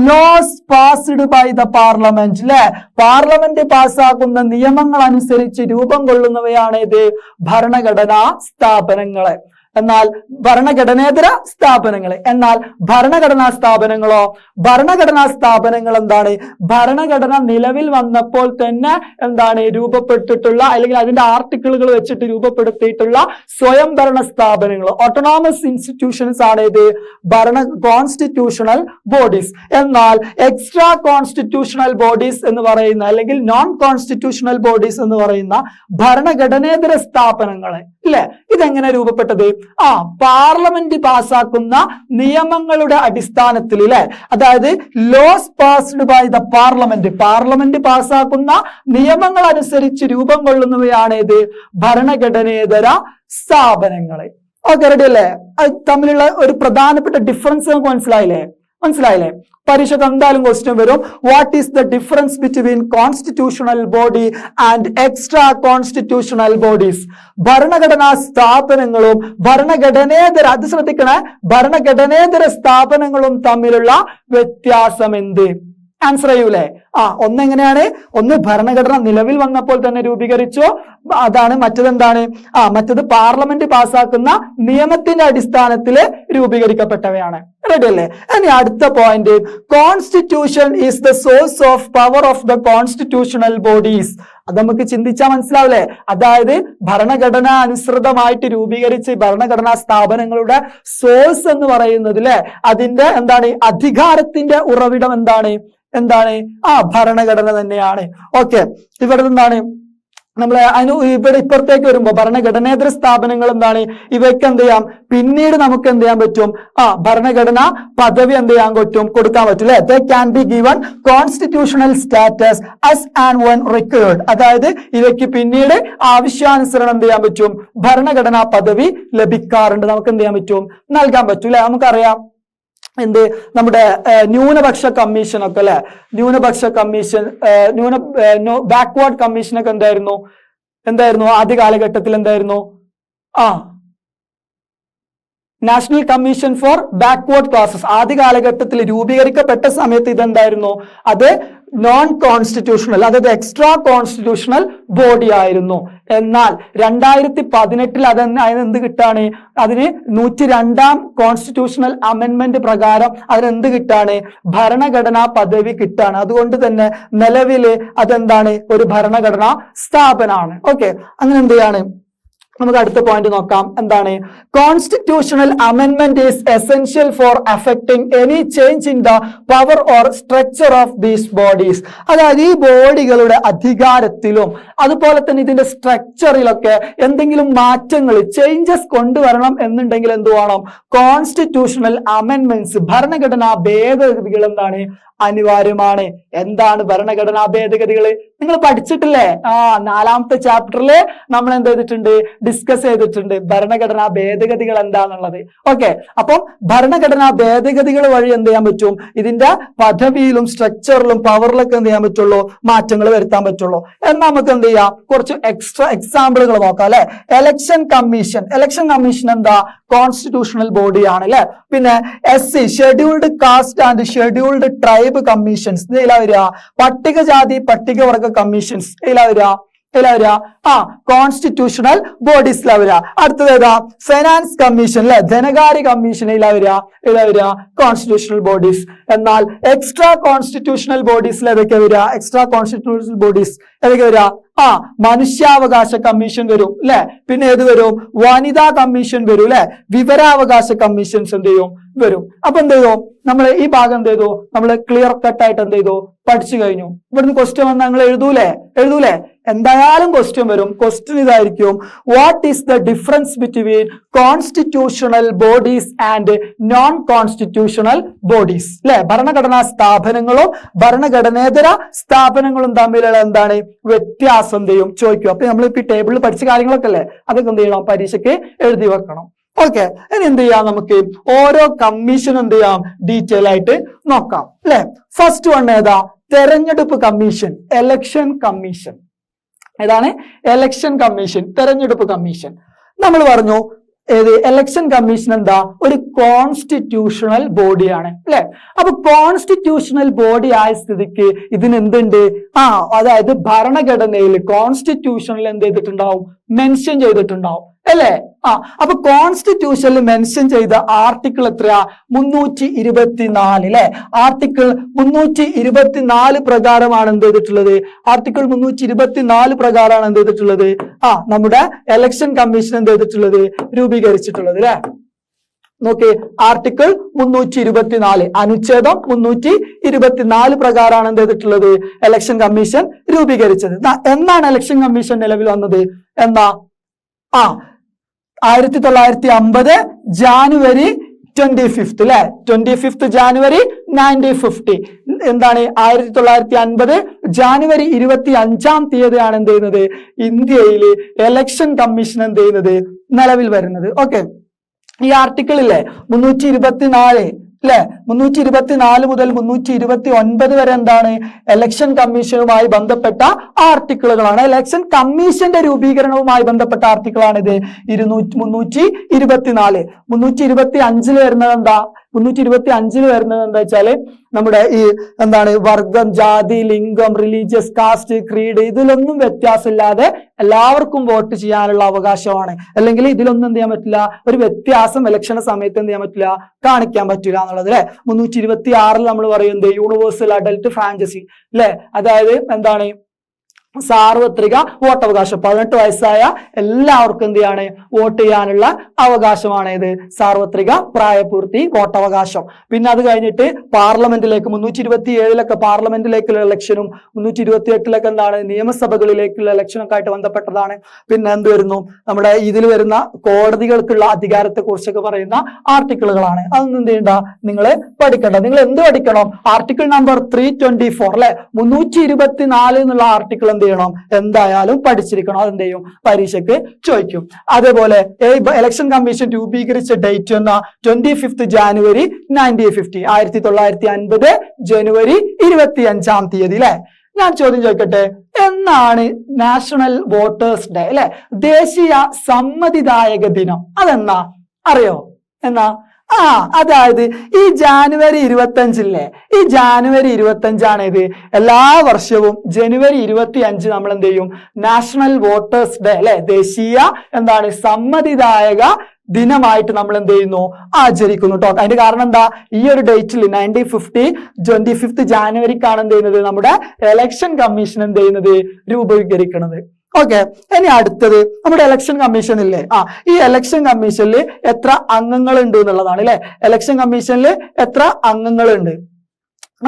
laws passed by the parliament, അല്ലെ? പാർലമെന്റ് പാസ്സാക്കുന്ന നിയമങ്ങൾ അനുസരിച്ച് രൂപം കൊള്ളുന്നവയാണ് ഇത് ഭരണഘടനാ സ്ഥാപനങ്ങള്. എന്നാൽ ഭരണഘടനേതര സ്ഥാപനങ്ങൾ. എന്നാൽ ഭരണഘടനാ സ്ഥാപനങ്ങളോ? ഭരണഘടനാ സ്ഥാപനങ്ങൾ എന്താണ്? ഭരണഘടന നിലവിൽ വന്നപ്പോൾ തന്നെ എന്താണ് രൂപപ്പെട്ടിട്ടുള്ള അല്ലെങ്കിൽ അതിന്റെ ആർട്ടിക്കിളുകൾ വെച്ചിട്ട് രൂപപ്പെടുത്തിയിട്ടുള്ള സ്വയംഭരണ സ്ഥാപനങ്ങൾ, ഓട്ടോണോമസ് ഇൻസ്റ്റിറ്റ്യൂഷൻസ് ആണ് ഇത് കോൺസ്റ്റിറ്റ്യൂഷണൽ ബോഡീസ്. എന്നാൽ എക്സ്ട്രാ കോൺസ്റ്റിറ്റ്യൂഷണൽ ബോഡീസ് എന്ന് പറയുന്ന അല്ലെങ്കിൽ നോൺ കോൺസ്റ്റിറ്റ്യൂഷണൽ ബോഡീസ് എന്ന് പറയുന്ന ഭരണഘടനേതര സ്ഥാപനങ്ങൾ, ഇല്ലേ? ഇതെങ്ങനെ രൂപപ്പെട്ടത്? പാർലമെന്റ് പാസ്സാക്കുന്ന നിയമങ്ങളുടെ അടിസ്ഥാനത്തിൽ, അല്ലെ? അതായത് laws passed by the parliament പാസ്സാക്കുന്ന നിയമങ്ങൾ അനുസരിച്ച് രൂപം കൊള്ളുന്നവയാണ് ഇത് ഭരണഘടനേതര സ്ഥാപനങ്ങൾ. ഓക്കെ, റെഡി അല്ലേ? തമ്മിലുള്ള ഒരു പ്രധാനപ്പെട്ട ഡിഫറൻസ് നമുക്ക് മനസ്സിലായില്ലേ? പരീക്ഷയ്ക്ക് എന്തായാലും ക്വസ്റ്റ്യൻ വരും. What is the difference between constitutional body and extra constitutional bodies? ഭരണഘടനാ സ്ഥാപനങ്ങളും അത് ശ്രദ്ധിക്കണേ, ഭരണഘടനേതര സ്ഥാപനങ്ങളും തമ്മിലുള്ള വ്യത്യാസം എന്ത്? ആൻസർ ചെയ്യൂലേ? ഒന്നെങ്ങനെയാണ്? ഒന്ന് ഭരണഘടന നിലവിൽ വന്നപ്പോൾ തന്നെ രൂപീകരിച്ചു, അതാണ്. മറ്റതെന്താണ്? മറ്റത് പാർലമെന്റ് പാസ്സാക്കുന്ന നിയമത്തിന്റെ അടിസ്ഥാനത്തിൽ രൂപീകരിക്കപ്പെട്ടവയാണ്. റെഡി അല്ലേ? ഇനി അടുത്ത point, constitution is the source of power of the constitutional bodies. അത് നമുക്ക് ചിന്തിച്ചാൽ മനസ്സിലാവില്ലേ? അതായത് ഭരണഘടന അനുസൃതമായിട്ട് രൂപീകരിച്ച് ഭരണഘടനാ സ്ഥാപനങ്ങളുടെ സോഴ്സ് എന്ന് പറയുന്നത്, അല്ലെ? അതിന്റെ എന്താണ്? അധികാരത്തിന്റെ ഉറവിടം എന്താണ്? ഭരണഘടന തന്നെയാണ്. ഓക്കെ, ഇവിടെ എന്താണ് നമ്മൾ ഇവിടെ ഇപ്പുറത്തേക്ക് വരുമ്പോ ഭരണഘടനേതര സ്ഥാപനങ്ങൾ എന്താണ്? ഇവയ്ക്ക് എന്ത് ചെയ്യാം? പിന്നീട് നമുക്ക് എന്ത് ചെയ്യാൻ പറ്റും? ഭരണഘടന പദവി എന്ത് ചെയ്യാൻ കൊടുക്കാൻ പറ്റും, അല്ലെ? They can be given constitutional status as and when required. അതായത് ഇവയ്ക്ക് പിന്നീട് ആവശ്യാനുസരണം എന്ത് ചെയ്യാൻ പറ്റും? ഭരണഘടനാ പദവി ലഭിക്കാറുണ്ട്. നമുക്ക് എന്ത് ചെയ്യാൻ പറ്റും? നൽകാൻ പറ്റും, അല്ലെ? നമുക്കറിയാം നമ്മുടെ ന്യൂനപക്ഷ കമ്മീഷൻ ഒക്കെ, അല്ലെ? ന്യൂനപക്ഷ കമ്മീഷൻ, ബാക്ക്വേർഡ് കമ്മീഷനൊക്കെ എന്തായിരുന്നു ആദ്യ കാലഘട്ടത്തിൽ? എന്തായിരുന്നു? National commission for backward classes ആദ്യ കാലഘട്ടത്തിൽ രൂപീകരിക്കപ്പെട്ട സമയത്ത് ഇതെന്തായിരുന്നു? അത് നോൺ കോൺസ്റ്റിറ്റ്യൂഷണൽ, അതായത് എക്സ്ട്രാ കോൺസ്റ്റിറ്റ്യൂഷണൽ ബോഡി ആയിരുന്നു. എന്നാൽ 2018 അതിനെന്ത് കിട്ടാണ്? അതിന് 102ാം കോൺസ്റ്റിറ്റ്യൂഷണൽ അമെൻമെന്റ് പ്രകാരം അതിനെന്ത് കിട്ടാണ്? ഭരണഘടനാ പദവി കിട്ടാണ്. അതുകൊണ്ട് തന്നെ നിലവില് അതെന്താണ്? ഒരു ഭരണഘടനാ സ്ഥാപനമാണ്. ഓക്കെ, അങ്ങനെ എന്ത് ചെയ്യാണ്? നമുക്ക് അടുത്ത പോയിന്റ് നോക്കാം. എന്താണ്? കോൺസ്റ്റിറ്റ്യൂഷണൽ അമെൻമെന്റ് is essential for affecting any change in the power or structure of these bodies. അതായത് ഈ ബോഡികളുടെ അധികാരത്തിലും അതുപോലെ തന്നെ ഇതിന്റെ സ്ട്രക്ചറിലൊക്കെ എന്തെങ്കിലും മാറ്റങ്ങൾ, ചേഞ്ചസ് കൊണ്ടുവരണം എന്നുണ്ടെങ്കിൽ എന്ത് വേണം? കോൺസ്റ്റിറ്റ്യൂഷണൽ അമെൻമെന്റ്സ്, ഭരണഘടനാ ഭേദഗതികൾ എന്താണ്? അനിവാര്യമാണ്. എന്താണ് ഭരണഘടനാ ഭേദഗതികൾ? നിങ്ങൾ പഠിച്ചിട്ടില്ലേ? 4ാമത്തെ ചാപ്റ്ററില് നമ്മൾ എന്ത് ചെയ്തിട്ടുണ്ട്? ഡിസ്കസ് ചെയ്തിട്ടുണ്ട് ഭരണഘടനാ ഭേദഗതികൾ എന്താന്നുള്ളത്. ഓക്കെ, അപ്പം ഭരണഘടനാ ഭേദഗതികൾ വഴി എന്ത് ചെയ്യാൻ പറ്റും? ഇതിന്റെ പദവിയിലും സ്ട്രക്ചറിലും പവറിലൊക്കെ എന്ത് ചെയ്യാൻ പറ്റുള്ളൂ? മാറ്റങ്ങൾ വരുത്താൻ പറ്റുള്ളൂ. എന്നാൽ നമുക്ക് എന്ത് ചെയ്യാം? കുറച്ച് എക്സ്ട്രാ എക്സാമ്പിളുകൾ നോക്കാം, അല്ലെ? ഇലക്ഷൻ കമ്മീഷൻ എന്താ? കോൺസ്റ്റിറ്റ്യൂഷണൽ ബോഡിയാണ്, അല്ലെ? പിന്നെ SC scheduled caste and scheduled tribe commissions ഇതിലാ വരിക. പട്ടികജാതി പട്ടികവർഗ കമ്മീഷൻസ് ഇതിലാ വരിക. ഏതാ വരിക? കോൺസ്റ്റിറ്റ്യൂഷണൽ ബോഡീസിലാ വരിക. അടുത്തത് ഏതാ? ഫൈനാൻസ് കമ്മീഷൻ അല്ലെ, ധനകാര്യ കമ്മീഷനിലാ വരിക. ഏതാ വരിക? Constitutional bodies. എന്നാൽ എക്സ്ട്രാ കോൺസ്റ്റിറ്റ്യൂഷണൽ ബോഡീസിൽ ഏതൊക്കെ വരിക? എക്സ്ട്രാ കോൺസ്റ്റിറ്റ്യൂഷണൽ ബോഡീസ് ഏതൊക്കെ വരിക? മനുഷ്യാവകാശ കമ്മീഷൻ വരും അല്ലെ. പിന്നെ ഏത് വരും? വനിതാ കമ്മീഷൻ വരും അല്ലെ. വിവരാവകാശ കമ്മീഷൻസ് എന്ത് ചെയ്യും? വരും. അപ്പൊ എന്ത് ചെയ്തു? നമ്മൾ ഈ ഭാഗം എന്ത് ചെയ്തു? നമ്മൾ ക്ലിയർ കട്ട് ആയിട്ട് എന്ത് ചെയ്തു? പഠിച്ചു കഴിഞ്ഞു. ഇവിടുന്ന് ക്വസ്റ്റ്യൻ വന്നാൽ നിങ്ങൾ എഴുതൂലേ? എന്തായാലും ക്വസ്റ്റ്യൻ വരും. ക്വസ്റ്റ്യൻ ഇതായിരിക്കും, what is the difference between constitutional bodies and non constitutional bodies അല്ലെ. ഭരണഘടനാ സ്ഥാപനങ്ങളും ഭരണഘടനേതര സ്ഥാപനങ്ങളും തമ്മിലുള്ള എന്താണ് വ്യത്യാസം എന്ത് ചെയ്യും? ചോദിക്കും. അപ്പൊ നമ്മൾ ഇപ്പൊ ഈ ടേബിളിൽ പഠിച്ച കാര്യങ്ങളൊക്കെ അല്ലേ, അതൊക്കെ എന്ത് ചെയ്യണം? പരീക്ഷയ്ക്ക് എഴുതി വെക്കണം. ഓക്കെ, ഇനി എന്ത് ചെയ്യാം? നമുക്ക് ഓരോ കമ്മീഷൻ എന്ത് ചെയ്യാം? ഡീറ്റെയിൽ ആയിട്ട് നോക്കാം അല്ലെ. ഫസ്റ്റ് വൺ ഏതാ? തെരഞ്ഞെടുപ്പ് കമ്മീഷൻ, എലക്ഷൻ കമ്മീഷൻ. ഏതാണ്? എലക്ഷൻ കമ്മീഷൻ, തെരഞ്ഞെടുപ്പ് കമ്മീഷൻ. നമ്മൾ പറഞ്ഞു ഏത്? എലക്ഷൻ കമ്മീഷൻ എന്താ? ഒരു കോൺസ്റ്റിറ്റ്യൂഷണൽ ബോഡിയാണ് അല്ലെ. അപ്പൊ കോൺസ്റ്റിറ്റ്യൂഷണൽ ബോഡി ആയ സ്ഥിതിക്ക് ഇതിന് എന്തുണ്ട്? അതായത് ഭരണഘടനയിൽ കോൺസ്റ്റിറ്റ്യൂഷനിൽ എന്ത് ചെയ്തിട്ടുണ്ടാവും? മെൻഷൻ ചെയ്തിട്ടുണ്ടാവും അല്ലെ. അപ്പൊ കോൺസ്റ്റിറ്റ്യൂഷനിൽ മെൻഷൻ ചെയ്ത ആർട്ടിക്കിൾ എത്രയാ? 324 അല്ലെ. ആർട്ടിക്കിൾ 324 പ്രകാരമാണ് എന്ത് ചെയ്തിട്ടുള്ളത്? ആർട്ടിക്കിൾ 324 പ്രകാരമാണ് എന്ത് ചെയ്തിട്ടുള്ളത്? നമ്മുടെ എലക്ഷൻ കമ്മീഷൻ എന്ത് ചെയ്തിട്ടുള്ളത്? രൂപീകരിച്ചിട്ടുള്ളത് അല്ലെ. നോക്കി, ആർട്ടിക്കിൾ 324 അനുച്ഛേദം 324 പ്രകാരമാണ് എന്ത് ചെയ്തിട്ടുള്ളത്? എലക്ഷൻ കമ്മീഷൻ രൂപീകരിച്ചത്. എന്നാണ് എലക്ഷൻ കമ്മീഷൻ നിലവിൽ വന്നത്? 1950 ജാനുവരി 25 അല്ലെ. 25 ജാനുവരി 1950. എന്താണ്? 1950 ജാനുവരി 25 തീയതിയാണ് എന്ത് ചെയ്യുന്നത്? ഇന്ത്യയിൽ എലക്ഷൻ കമ്മീഷൻ എന്ത് ചെയ്യുന്നത്? നിലവിൽ വരുന്നത്. ഓക്കെ, ഈ ആർട്ടിക്കിളില്ലേ 324 അല്ലെ, 324 മുതൽ 329 വരെ എന്താണ്? എലക്ഷൻ കമ്മീഷനുമായി ബന്ധപ്പെട്ട ആർട്ടിക്കിളുകളാണ്. എലക്ഷൻ കമ്മീഷന്റെ രൂപീകരണവുമായി ബന്ധപ്പെട്ട ആർട്ടിക്കിളാണ് ഇത്. 324. 325 വരുന്നത് എന്താ? 325 വരുന്നത് എന്താ വെച്ചാല് നമ്മുടെ ഈ എന്താണ്? വർഗം, ജാതി, ലിംഗം, റിലീജിയസ്, കാസ്റ്റ്, ക്രീഡ് ഇതിലൊന്നും വ്യത്യാസമില്ലാതെ എല്ലാവർക്കും വോട്ട് ചെയ്യാനുള്ള അവകാശമാണ്. അല്ലെങ്കിൽ ഇതിലൊന്നും എന്ത് ചെയ്യാൻ പറ്റില്ല? ഒരു വ്യത്യാസം ഇലക്ഷൻ സമയത്ത് എന്ത് ചെയ്യാൻ പറ്റില്ല? കാണിക്കാൻ പറ്റില്ല എന്നുള്ളത് അല്ലെ. 326 നമ്മൾ പറയുന്നത് യൂണിവേഴ്സൽ അഡൽട്ട് ഫ്രാഞ്ചൈസി അല്ലെ. അതായത് എന്താണ്? സാർവത്രിക വോട്ടവകാശം. 18 വയസ്സായ എല്ലാവർക്കും എന്ത് ചെയ്യാണ്? വോട്ട് ചെയ്യാനുള്ള അവകാശമാണ് ഇത് സാർവത്രിക പ്രായപൂർത്തി വോട്ടവകാശം. പിന്നെ അത് കഴിഞ്ഞിട്ട് പാർലമെന്റിലേക്ക് 327 പാർലമെന്റിലേക്കുള്ള ഇലക്ഷനും 328 എന്താണ്? നിയമസഭകളിലേക്കുള്ള ഇലക്ഷനൊക്കെ ആയിട്ട് ബന്ധപ്പെട്ടതാണ്. പിന്നെ എന്ത് വരുന്നു? നമ്മുടെ ഇതിൽ വരുന്ന കോടതികൾക്കുള്ള അധികാരത്തെ കുറിച്ചൊക്കെ പറയുന്ന ആർട്ടിക്കിളുകളാണ്. അതൊന്നും എന്ത് ചെയ്യണ്ട? നിങ്ങൾ പഠിക്കണ്ട. നിങ്ങൾ എന്ത് പഠിക്കണം? ആർട്ടിക്കിൾ നമ്പർ 324 അല്ലെ. 324 എന്നുള്ള ആർട്ടിക്കിൾ എന്ത് ചെയ്യണം? എന്തായാലും പഠിച്ചിരിക്കണം. അതെന്ത് ചെയ്യും? പരീക്ഷയ്ക്ക് ചോദിക്കും. അതേപോലെ ഇലക്ഷൻ കമ്മീഷൻ രൂപീകരിച്ച ഡേറ്റ് എന്ന 25 ജാനുവരി 1950. 1950 ജനുവരി 25 തീയതി അല്ലെ. ഞാൻ ചോദ്യം ചോദിക്കട്ടെ, എന്നാണ് നാഷണൽ വോട്ടേഴ്സ് ഡേ അല്ലെ, ദേശീയ സമ്മതിദായക ദിനം? അതെന്നാ അറിയോ? എന്നാ? അതായത് ഈ ജാനുവരി 25 ഈ ജാനുവരി 25 ഇത് എല്ലാ വർഷവും ജനുവരി 25 നമ്മൾ എന്ത് ചെയ്യും? നാഷണൽ വോട്ടേഴ്സ് ഡേ അല്ലെ, ദേശീയ എന്താണ്? സമ്മതിദായക ദിനമായിട്ട് നമ്മൾ എന്ത് ചെയ്യുന്നു? ആചരിക്കുന്നു കേട്ടോ. അതിന്റെ കാരണം എന്താ? ഈ ഒരു ഡേറ്റിൽ 1950 25 ജാനുവരിക്കാണ് എന്ത് ചെയ്യുന്നത്? നമ്മുടെ എലക്ഷൻ കമ്മീഷൻ എന്ത് ചെയ്യുന്നത്? രൂപീകരിക്കുന്നത്. ഓക്കെ, ഇനി അടുത്തത് നമ്മുടെ എലക്ഷൻ കമ്മീഷൻ ഇല്ലേ. ഈ എലക്ഷൻ കമ്മീഷനിൽ എത്ര അംഗങ്ങൾ ഉണ്ട് എന്നുള്ളതാണ് അല്ലെ. എലക്ഷൻ കമ്മീഷനിൽ എത്ര അംഗങ്ങളുണ്ട്?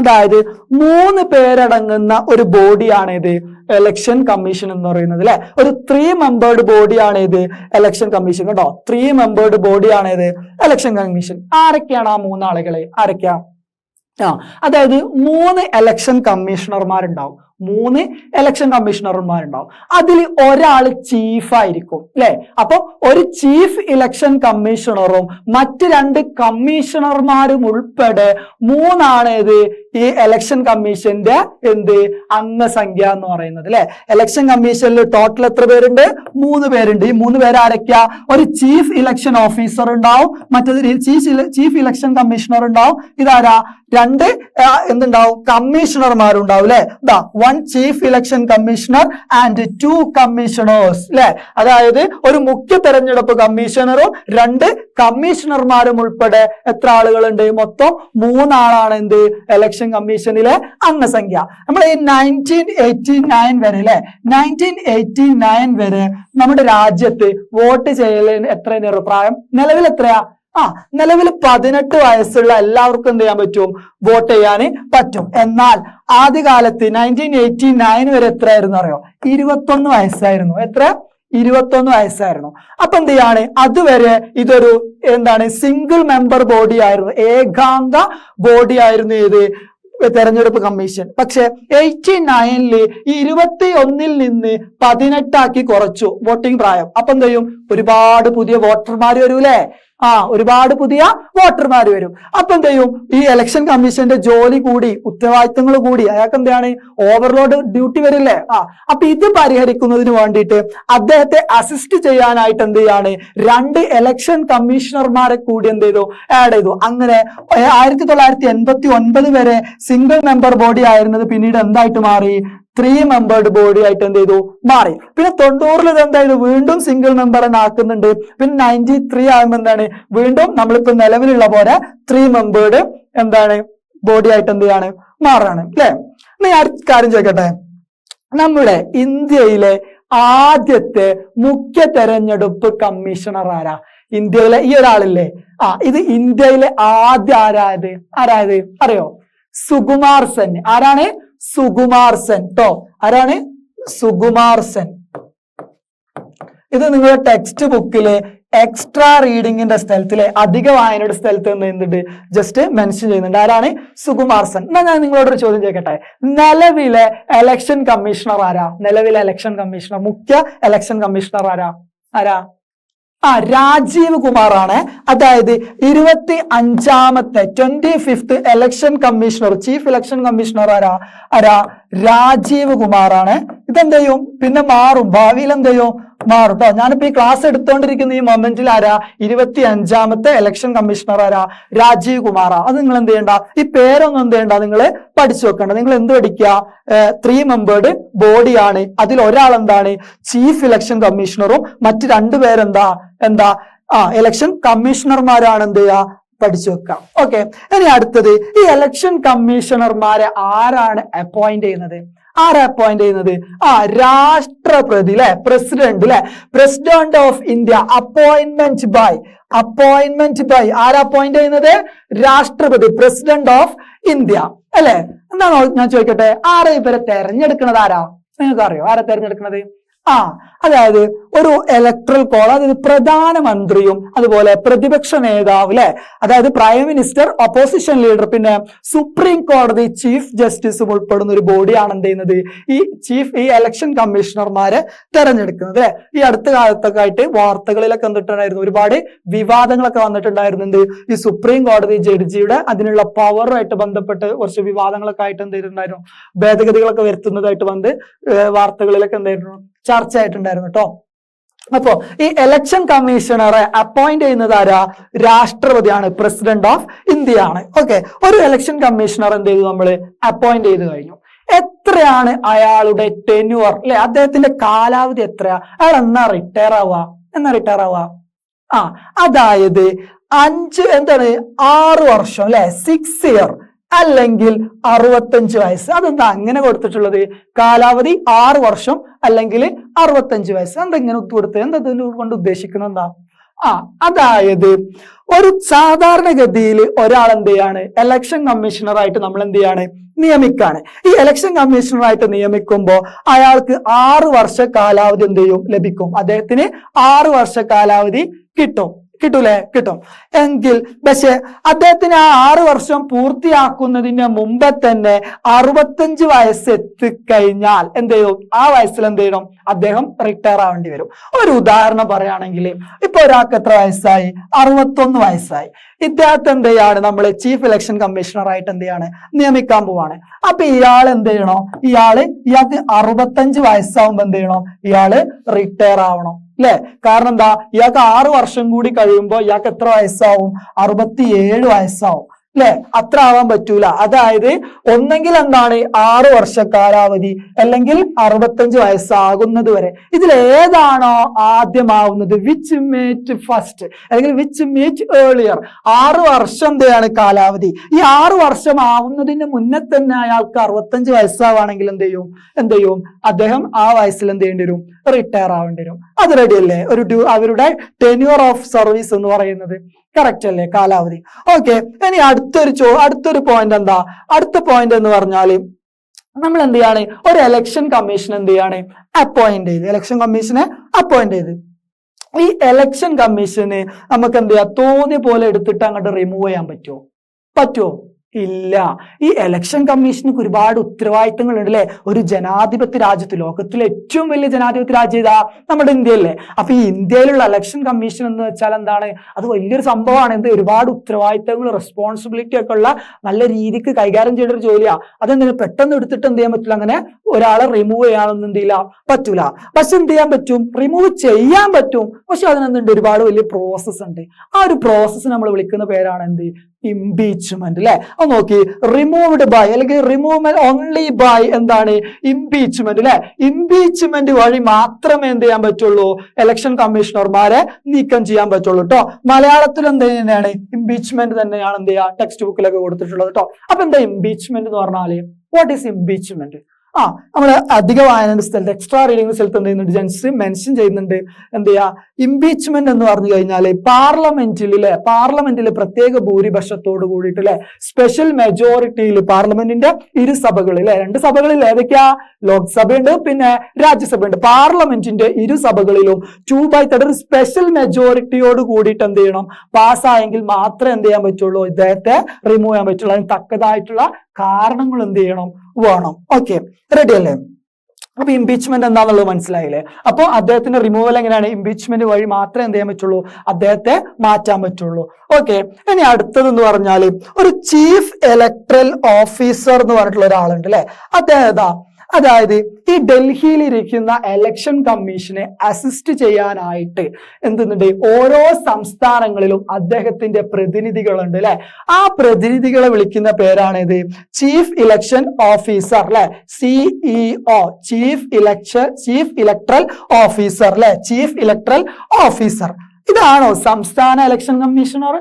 അതായത് 3 പേരടങ്ങുന്ന ഒരു ബോഡിയാണ് ഇത് എലക്ഷൻ കമ്മീഷൻ എന്ന് പറയുന്നത് അല്ലെ. ഒരു 3 മെമ്പേർഡ് ബോഡിയാണ് ഇത് എലക്ഷൻ കമ്മീഷൻ കേട്ടോ. 3 മെമ്പേർഡ് ബോഡിയാണ് ഇത് എലക്ഷൻ കമ്മീഷൻ. ആരൊക്കെയാണ് ആ 3 ആളുകളെ? ആരൊക്കെയാ? അതായത് 3 എലക്ഷൻ കമ്മീഷണർമാരുണ്ടാവും. 3 എലക്ഷൻ കമ്മീഷണർമാരുണ്ടാവും. അതിൽ ഒരാൾ ചീഫായിരിക്കും അല്ലെ. അപ്പൊ ഒരു ചീഫ് ഇലക്ഷൻ കമ്മീഷണറും മറ്റ് 2 കമ്മീഷണർമാരും ഉൾപ്പെടെ 3 ഇത് ഈ എലക്ഷൻ കമ്മീഷന്റെ എന്ത് അംഗസംഖ്യ എന്ന് പറയുന്നത് അല്ലെ. എലക്ഷൻ കമ്മീഷനിൽ ടോട്ടൽ എത്ര പേരുണ്ട്? 3 പേരുണ്ട്. ഈ 3 പേര് ആരൊക്കെയാ? ഒരു ചീഫ് ഇലക്ഷൻ ഓഫീസർ ഉണ്ടാവും, മറ്റേത് ചീഫ് ഇലക്ഷൻ കമ്മീഷണർ ഉണ്ടാവും. ഇതാരാ? 2 എന്തുണ്ടാവും? കമ്മീഷണർമാരുണ്ടാവും അല്ലെ. 1 1 chief election commissioner and 2 commissioners അല്ലെ. അതായത് ഒരു മുഖ്യ തെരഞ്ഞെടുപ്പ് കമ്മീഷണറും 2 കമ്മീഷണർമാരും ഉൾപ്പെടെ എത്ര ആളുകളുണ്ട്? മൊത്തം 3 ആളാണ് എന്ത് ഇലക്ഷൻ കമ്മീഷനിലെ അംഗസംഖ്യ. നമ്മൾ ഈ 1989 വരെ അല്ലെ 1989 വരെ നമ്മുടെ രാജ്യത്ത് വോട്ട് ചെയ്യലിന് എത്രയാണ് പ്രായം? നിലവിൽ എത്രയാ? നിലവിൽ 18 വയസ്സുള്ള എല്ലാവർക്കും എന്ത് ചെയ്യാൻ പറ്റും? വോട്ട് ചെയ്യാൻ പറ്റും. എന്നാൽ ആദ്യകാലത്ത് 1989 വരെ എത്രയായിരുന്നു അറിയോ? 21 വയസ്സായിരുന്നു. എത്ര? 21 വയസ്സായിരുന്നു. അപ്പൊ എന്ത് ചെയ്യാണ്? അതുവരെ ഇതൊരു എന്താണ് സിംഗിൾ മെമ്പർ ബോഡി ആയിരുന്നു, ഏകാംഗ ബോഡി ആയിരുന്നു ഏത് തെരഞ്ഞെടുപ്പ് കമ്മീഷൻ. പക്ഷെ 89-ല് 21-ൽ നിന്ന് 18 ആക്കി കുറച്ചു വോട്ടിംഗ് പ്രായം. അപ്പൊ എന്ത് ചെയ്യും? ഒരുപാട് പുതിയ വോട്ടർമാർ വരൂലേ? ഒരുപാട് പുതിയ വോട്ടർമാർ വരും. അപ്പൊ എന്ത് ചെയ്യും? ഈ ഇലക്ഷൻ കമ്മീഷന്റെ ജോലി കൂടി, ഉത്തരവാദിത്തങ്ങൾ കൂടി, അയാൾക്ക് എന്താണ് ഓവർലോഡ് ഡ്യൂട്ടി വരില്ലേ? അപ്പൊ ഇത് പരിഹരിക്കുന്നതിന് വേണ്ടിയിട്ട് അദ്ദേഹത്തെ അസിസ്റ്റ് ചെയ്യാനായിട്ട് എന്ത് ചെയ്യാണ്? 2 ഇലക്ഷൻ കമ്മീഷണർമാരെ കൂടി എന്ത് ചെയ്തു? ആഡ് ചെയ്തു. അങ്ങനെ 1989 വരെ സിംഗിൾ മെമ്പർ ബോഡി ആയിരുന്നത് പിന്നീട് എന്തായിട്ട് മാറി? 3 മെമ്പേർഡ് ബോഡി ആയിട്ട് എന്ത് ചെയ്തു? മാറി. പിന്നെ 90-ൽ ഇത് എന്തായാലും വീണ്ടും സിംഗിൾ മെമ്പർ തന്നെ ആക്കുന്നുണ്ട്. പിന്നെ 93 ആകുമ്പോൾ എന്താണ്? വീണ്ടും നമ്മളിപ്പോ നിലവിലുള്ള പോലെ 3 മെമ്പേർഡ് എന്താണ് ബോഡി ആയിട്ട് എന്ത് ചെയ്യാണ്? മാറാണ് അല്ലെ. ഞാൻ കാര്യം ചോദിക്കട്ടെ, നമ്മുടെ ഇന്ത്യയിലെ ആദ്യത്തെ മുഖ്യ തെരഞ്ഞെടുപ്പ് കമ്മീഷണർ ആരാ? ഇന്ത്യയിലെ ഈ ഒരാളില്ലേ? ഇത് ഇന്ത്യയിലെ ആദ്യ ആരായത് അറിയോ? സുകുമാർ സെൻ. ആരാണ്? സുകുമാർ സെൻ ട്ടോ. ആരാണ്? സുകുമാർ സെൻ. ഇത് നിങ്ങളുടെ ടെക്സ്റ്റ് ബുക്കില് എക്സ്ട്രാ റീഡിങ്ങിന്റെ സ്ഥലത്തിലെ അധിക വായനയുടെ സ്ഥലത്ത് എന്തുണ്ട്? ജസ്റ്റ് മെൻഷൻ ചെയ്യുന്നുണ്ട്. ആരാണ്? സുകുമാർ സെൻ. എന്നാ ഞാൻ നിങ്ങളോടൊരു ചോദ്യം ചോദിക്കട്ടെ, നിലവിലെ ഇലക്ഷൻ കമ്മീഷണർ ആരാ? നിലവിലെ ഇലക്ഷൻ കമ്മീഷണർ, മുഖ്യ ഇലക്ഷൻ കമ്മീഷണർ ആരാ? രാജീവ് കുമാർ ആണ്. അതായത് 25ാമത്തെ 25th election commissioner, chief election commissioner ആരാ? രാജീവ് കുമാർ ആണ്. ഇതെന്ത് ചെയ്യും? പിന്നെ മാറും, ഭാവിയിൽ എന്ത് ചെയ്യും? മാറും ട്ടോ. ഞാനിപ്പോ ഈ ക്ലാസ് എടുത്തോണ്ടിരിക്കുന്ന ഈ മൊമെന്റിൽ 25ാമത്തെ ഇലക്ഷൻ കമ്മീഷണർ രാജീവ് കുമാർ. അത് നിങ്ങൾ എന്ത് ചെയ്യണ്ട, ഈ പേരൊന്നും എന്ത് ചെയ്യണ്ട, നിങ്ങൾ പഠിച്ചു വെക്കണ്ട. നിങ്ങൾ എന്ത് പഠിക്കുക? 3 മെമ്പേർഡ് ബോഡിയാണ്. അതിൽ ഒരാൾ എന്താണ്? ചീഫ് ഇലക്ഷൻ കമ്മീഷണറും മറ്റു 2 പേരെന്താ ഇലക്ഷൻ കമ്മീഷണർമാരാണ്. എന്ത് ചെയ്യുക? പഠിച്ചു വെക്കാം. ഓക്കെ. ഇനി അടുത്തത്, ഈ ഇലക്ഷൻ കമ്മീഷണർമാരെ ആരാണ് അപ്പോയിന്റ് ചെയ്യുന്നത്? രാഷ്ട്രപതി അല്ലെ, പ്രസിഡന്റ് അല്ലെ, president of India. Appointment by ആരാ അപ്പോയിന്റ് ചെയ്യുന്നത്? രാഷ്ട്രപതി, പ്രസിഡന്റ് ഓഫ് ഇന്ത്യ അല്ലെ. എന്താണോ ഞാൻ ചോദിക്കട്ടെ, ആരാ ഇവരെ തെരഞ്ഞെടുക്കുന്നത്? ആരാ? നിങ്ങൾക്ക് അറിയോ ആരാ തെരഞ്ഞെടുക്കുന്നത്? അതായത് ഒരു ഇലക്ട്രൽ കോൾ, അതായത് പ്രധാനമന്ത്രിയും അതുപോലെ പ്രതിപക്ഷ നേതാവ് അല്ലെ, അതായത് പ്രൈം മിനിസ്റ്റർ, ഒപ്പോസിഷൻ ലീഡർ, പിന്നെ സുപ്രീം കോടതി ചീഫ് ജസ്റ്റിസും ഉൾപ്പെടുന്ന ഒരു ബോഡിയാണ് എന്ത് ചെയ്യുന്നത്? ഈ ഇലക്ഷൻ കമ്മീഷണർമാരെ തെരഞ്ഞെടുക്കുന്നത് അല്ലെ. ഈ അടുത്ത കാലത്തൊക്കെ ആയിട്ട് വാർത്തകളിലൊക്കെ വന്നിട്ടുണ്ടായിരുന്നു, ഒരുപാട് വിവാദങ്ങളൊക്കെ വന്നിട്ടുണ്ടായിരുന്നു. എന്ത്? ഈ സുപ്രീം കോടതി ജഡ്ജിയുടെ അതിനുള്ള പവറുമായിട്ട് ബന്ധപ്പെട്ട് കുറച്ച് വിവാദങ്ങളൊക്കെ ആയിട്ട് എന്ത് ചെയ്തിട്ടുണ്ടായിരുന്നു? ഭേദഗതികളൊക്കെ വരുത്തുന്നതായിട്ട് വന്ന് വാർത്തകളിലൊക്കെ എന്തായിരുന്നു? ചർച്ച ആയിട്ടുണ്ടായിരുന്നു ട്ടോ. അപ്പോ ഈ ഇലക്ഷൻ കമ്മീഷണറെ അപ്പോയിന്റ് ചെയ്യുന്നത് ആരാ? രാഷ്ട്രപതിയാണ്, പ്രസിഡന്റ് ഓഫ് ഇന്ത്യ ആണ്. ഓക്കെ. ഒരു ഇലക്ഷൻ കമ്മീഷണർ എന്ത് ചെയ്തു? നമ്മൾ അപ്പോയിന്റ് ചെയ്ത് കഴിഞ്ഞു. എത്രയാണ് അയാളുടെ ടെന്യൂർ അല്ലെ? അദ്ദേഹത്തിന്റെ കാലാവധി എത്രയാ? അയാൾ എന്നാ റിട്ടയർ ആവുക? അതായത് 6 വർഷം അല്ലെ, 6 ഇയർ അല്ലെങ്കിൽ 65 വയസ്സ്. അതെന്താ അങ്ങനെ കൊടുത്തിട്ടുള്ളത്? കാലാവധി 6 വർഷം അല്ലെങ്കിൽ 65 വയസ്സ്. എന്തെങ്ങനെ കൊടുത്തത്? എന്താ കൊണ്ട് ഉദ്ദേശിക്കുന്നത്? എന്താ? അതായത് ഒരു സാധാരണഗതിയിൽ ഒരാൾ എന്ത് ചെയ്യാണ്? ഇലക്ഷൻ കമ്മീഷണറായിട്ട് നമ്മൾ എന്ത് ചെയ്യാണ്? നിയമിക്കാണ്. ഈ ഇലക്ഷൻ കമ്മീഷണറായിട്ട് നിയമിക്കുമ്പോൾ അയാൾക്ക് 6 വർഷ കാലാവധി എന്ത് ചെയ്യും? ലഭിക്കും. അദ്ദേഹത്തിന് 6 വർഷ കാലാവധി കിട്ടും. കിട്ടും. എങ്കിൽ പക്ഷെ അദ്ദേഹത്തിന് 6 വർഷം പൂർത്തിയാക്കുന്നതിന് മുമ്പേ തന്നെ 65 വയസ്സ് എത്തിക്കഴിഞ്ഞാൽ എന്ത് ചെയ്യും? ആ വയസ്സിൽ എന്ത് ചെയ്യണം? അദ്ദേഹം റിട്ടയർ ആവേണ്ടി വരും. ഒരു ഉദാഹരണം പറയുകയാണെങ്കിൽ, ഇപ്പൊ ഒരാൾക്ക് എത്ര വയസ്സായി? 61 വയസ്സായി. ഇദ്ദേഹത്തെ എന്ത് ചെയ്യാണ്? നമ്മൾ ചീഫ് ഇലക്ഷൻ കമ്മീഷണർ ആയിട്ട് എന്ത് ചെയ്യാണ്? നിയമിക്കാൻ പോവാണ്. അപ്പൊ ഇയാൾ എന്ത് ചെയ്യണോ? ഇയാൾക്ക് 65 വയസ്സാവുമ്പോ എന്ത് ചെയ്യണം? ഇയാള് റിട്ടയർ ആവണം അല്ലെ. കാരണം എന്താ? ഇയാൾക്ക് 6 വർഷം കൂടി കഴിയുമ്പോൾ ഇയാൾക്ക് എത്ര വയസ്സാവും? 67 വയസ്സാവും. അല്ലെ? അത്ര ആവാൻ പറ്റൂല. അതായത് ഒന്നെങ്കിൽ എന്താണ് 6 വർഷ കാലാവധി അല്ലെങ്കിൽ 65 വയസ്സാകുന്നത് വരെ. ഇതിൽ ഏതാണോ ആദ്യമാവുന്നത്, വിച്ച് മീറ്റ് ഫസ്റ്റ് അല്ലെങ്കിൽ വിച്ച് മീറ്റ് ഏർലിയർ, 6 വർഷം എന്തെയാണ് കാലാവധി. ഈ 6 വർഷം ആവുന്നതിന് മുന്നേ തന്നെ അയാൾക്ക് 65 വയസ്സാവാണെങ്കിൽ എന്ത് ചെയ്യും അദ്ദേഹം ആ വയസ്സിൽ എന്ത് ചെയ്യേണ്ടി വരും, റിട്ടയർ ആവേണ്ടി വരും. അത് റെഡി അല്ലേ? അവരുടെ ടെന്യൂർ ഓഫ് സർവീസ് എന്ന് പറയുന്നത് കറക്റ്റ് അല്ലേ, കാലാവധി. ഓക്കെ, ഇനി അടുത്തൊരു പോയിന്റ് എന്താ? അടുത്ത പോയിന്റ് എന്ന് പറഞ്ഞാല് നമ്മൾ എന്ത് ചെയ്യാണ്, ഒരു ഇലക്ഷൻ കമ്മീഷൻ എന്ത് ചെയ്യാണ്, അപ്പോയിന്റ് ചെയ്ത്, ഇലക്ഷൻ കമ്മീഷനെ അപ്പോയിന്റ് ചെയ്ത്. ഈ ഇലക്ഷൻ കമ്മീഷന് നമുക്ക് എന്ത് ചെയ്യാം, തോന്നിയ പോലെ എടുത്തിട്ട് അങ്ങോട്ട് റിമൂവ് ചെയ്യാൻ പറ്റുമോ? ഇല്ല. ഈ ഇലക്ഷൻ കമ്മീഷന് ഒരുപാട് ഉത്തരവാദിത്തങ്ങൾ ഉണ്ട് അല്ലെ? ഒരു ജനാധിപത്യ രാജ്യത്ത്, ലോകത്തിലെ ഏറ്റവും വലിയ ജനാധിപത്യ രാജ്യം ഇതാ നമ്മുടെ ഇന്ത്യയല്ലേ. അപ്പൊ ഈ ഇന്ത്യയിലുള്ള ഇലക്ഷൻ കമ്മീഷൻ എന്ന് വെച്ചാൽ എന്താണ്, അത് വലിയൊരു സംഭവമാണ്. എന്ത് ഒരുപാട് ഉത്തരവാദിത്തങ്ങൾ, റെസ്പോൺസിബിലിറ്റി ഒക്കെ ഉള്ള നല്ല രീതിക്ക് കൈകാര്യം ചെയ്യേണ്ട ഒരു ജോലിയാ. അതെന്തിനാ പെട്ടെന്ന് എടുത്തിട്ട് എന്ത് ചെയ്യാൻ പറ്റില്ല, അങ്ങനെ ഒരാളെ റിമൂവ് ചെയ്യാനൊന്നും എന്ത് ചെയ്യില്ല, പറ്റൂല. പക്ഷെ എന്ത് ചെയ്യാൻ പറ്റും, റിമൂവ് ചെയ്യാൻ പറ്റും. പക്ഷെ അതിനെന്തുണ്ട്, ഒരുപാട് വലിയ പ്രോസസ് ഉണ്ട്. ആ ഒരു പ്രോസസ്സ് നമ്മൾ വിളിക്കുന്ന പേരാണ് എന്ത്, ഇംപീച്ച്മെന്റ് അല്ലെ? അത് നോക്കി, റിമൂവ്ഡ് ബൈ അല്ലെങ്കിൽ റിമൂവൽ ഓൺലി ബൈ എന്താണ്, ഇംപീച്ച്മെന്റ് അല്ലെ? ഇംപീച്ച്മെന്റ് വഴി മാത്രമേ എന്ത് ചെയ്യാൻ പറ്റുള്ളൂ, ഇലക്ഷൻ കമ്മീഷണർമാരെ നീക്കം ചെയ്യാൻ പറ്റുള്ളൂ കേട്ടോ. മലയാളത്തിൽ എന്ത് തന്നെയാണ്, ഇംപീച്ച്മെന്റ് തന്നെയാണ് എന്ത് ചെയ്യുക, ടെക്സ്റ്റ് ബുക്കിലൊക്കെ കൊടുത്തിട്ടുള്ളത് കേട്ടോ. അപ്പൊ എന്താ ഇംപീച്ച്മെന്റ് എന്ന് പറഞ്ഞാല്, വാട്ട് ഈസ് ഇംപീച്ച്മെന്റ്? നമ്മള് അധിക വായന സ്ഥലത്ത്, എക്സ്ട്രാ റീഡിംഗ് സ്ഥലത്ത് എന്ത് ചെയ്യുന്നുണ്ട്, ജെൻസ് മെൻഷൻ ചെയ്യുന്നുണ്ട്. എന്ത് ചെയ്യാ, ഇംപീച്ച്മെന്റ് എന്ന് പറഞ്ഞു കഴിഞ്ഞാല് പാർലമെന്റില് പ്രത്യേക ഭൂരിപക്ഷത്തോട് കൂടിയിട്ട് അല്ലെ, സ്പെഷ്യൽ മെജോറിറ്റിയിൽ പാർലമെന്റിന്റെ ഇരുസഭകളിൽ, 2 സഭകളിൽ ഏതൊക്കെയാ, ലോക്സഭയുണ്ട് പിന്നെ രാജ്യസഭയുണ്ട്. പാർലമെന്റിന്റെ ഇരുസഭകളിലും 2/3 സ്പെഷ്യൽ മെജോറിറ്റിയോട് കൂടിയിട്ട് എന്ത് ചെയ്യണം, പാസ്സായെങ്കിൽ മാത്രമേ എന്ത് ചെയ്യാൻ പറ്റുള്ളൂ, ഇദ്ദേഹത്തെ റിമൂവ് ചെയ്യാൻ പറ്റുള്ളൂ. അതിന് തക്കതായിട്ടുള്ള കാരണങ്ങൾ എന്ത് ചെയ്യണം, വേണം. ഓക്കെ, റെഡി അല്ലേ? അപ്പൊ ഇംപീച്ച്മെന്റ് എന്താണെന്നുള്ളത് മനസ്സിലായില്ലേ? അപ്പൊ അദ്ദേഹത്തിന്റെ റിമൂവൽ എങ്ങനെയാണ്, ഇംപീച്ച്മെന്റ് വഴി മാത്രമേ എന്ത് ചെയ്യാൻ പറ്റുള്ളൂ, അദ്ദേഹത്തെ മാറ്റാൻ പറ്റുള്ളൂ. ഓക്കെ, ഇനി അടുത്തതെന്ന് പറഞ്ഞാല് ഒരു ചീഫ് ഇലക്ട്രൽ ഓഫീസർ എന്ന് പറഞ്ഞിട്ടുള്ള ഒരാളുണ്ട് അല്ലെ. അതായത് ഈ ഡൽഹിയിൽ ഇരിക്കുന്ന ഇലക്ഷൻ കമ്മീഷനെ അസിസ്റ്റ് ചെയ്യാനായിട്ട് എന്തുണ്ട്, ഓരോ സംസ്ഥാനങ്ങളിലും അദ്ദേഹത്തിന്റെ പ്രതിനിധികളുണ്ട് അല്ലെ. ആ പ്രതിനിധികളെ വിളിക്കുന്ന പേരാണ് ഇത്, ചീഫ് ഇലക്ഷൻ ഓഫീസർ അല്ലെ, CEO, ചീഫ് ഇലക്ട്രൽ ഓഫീസർ അല്ലെ, ചീഫ് ഇലക്ട്രൽ ഓഫീസർ. ഇതാണോ സംസ്ഥാന ഇലക്ഷൻ കമ്മീഷണർ?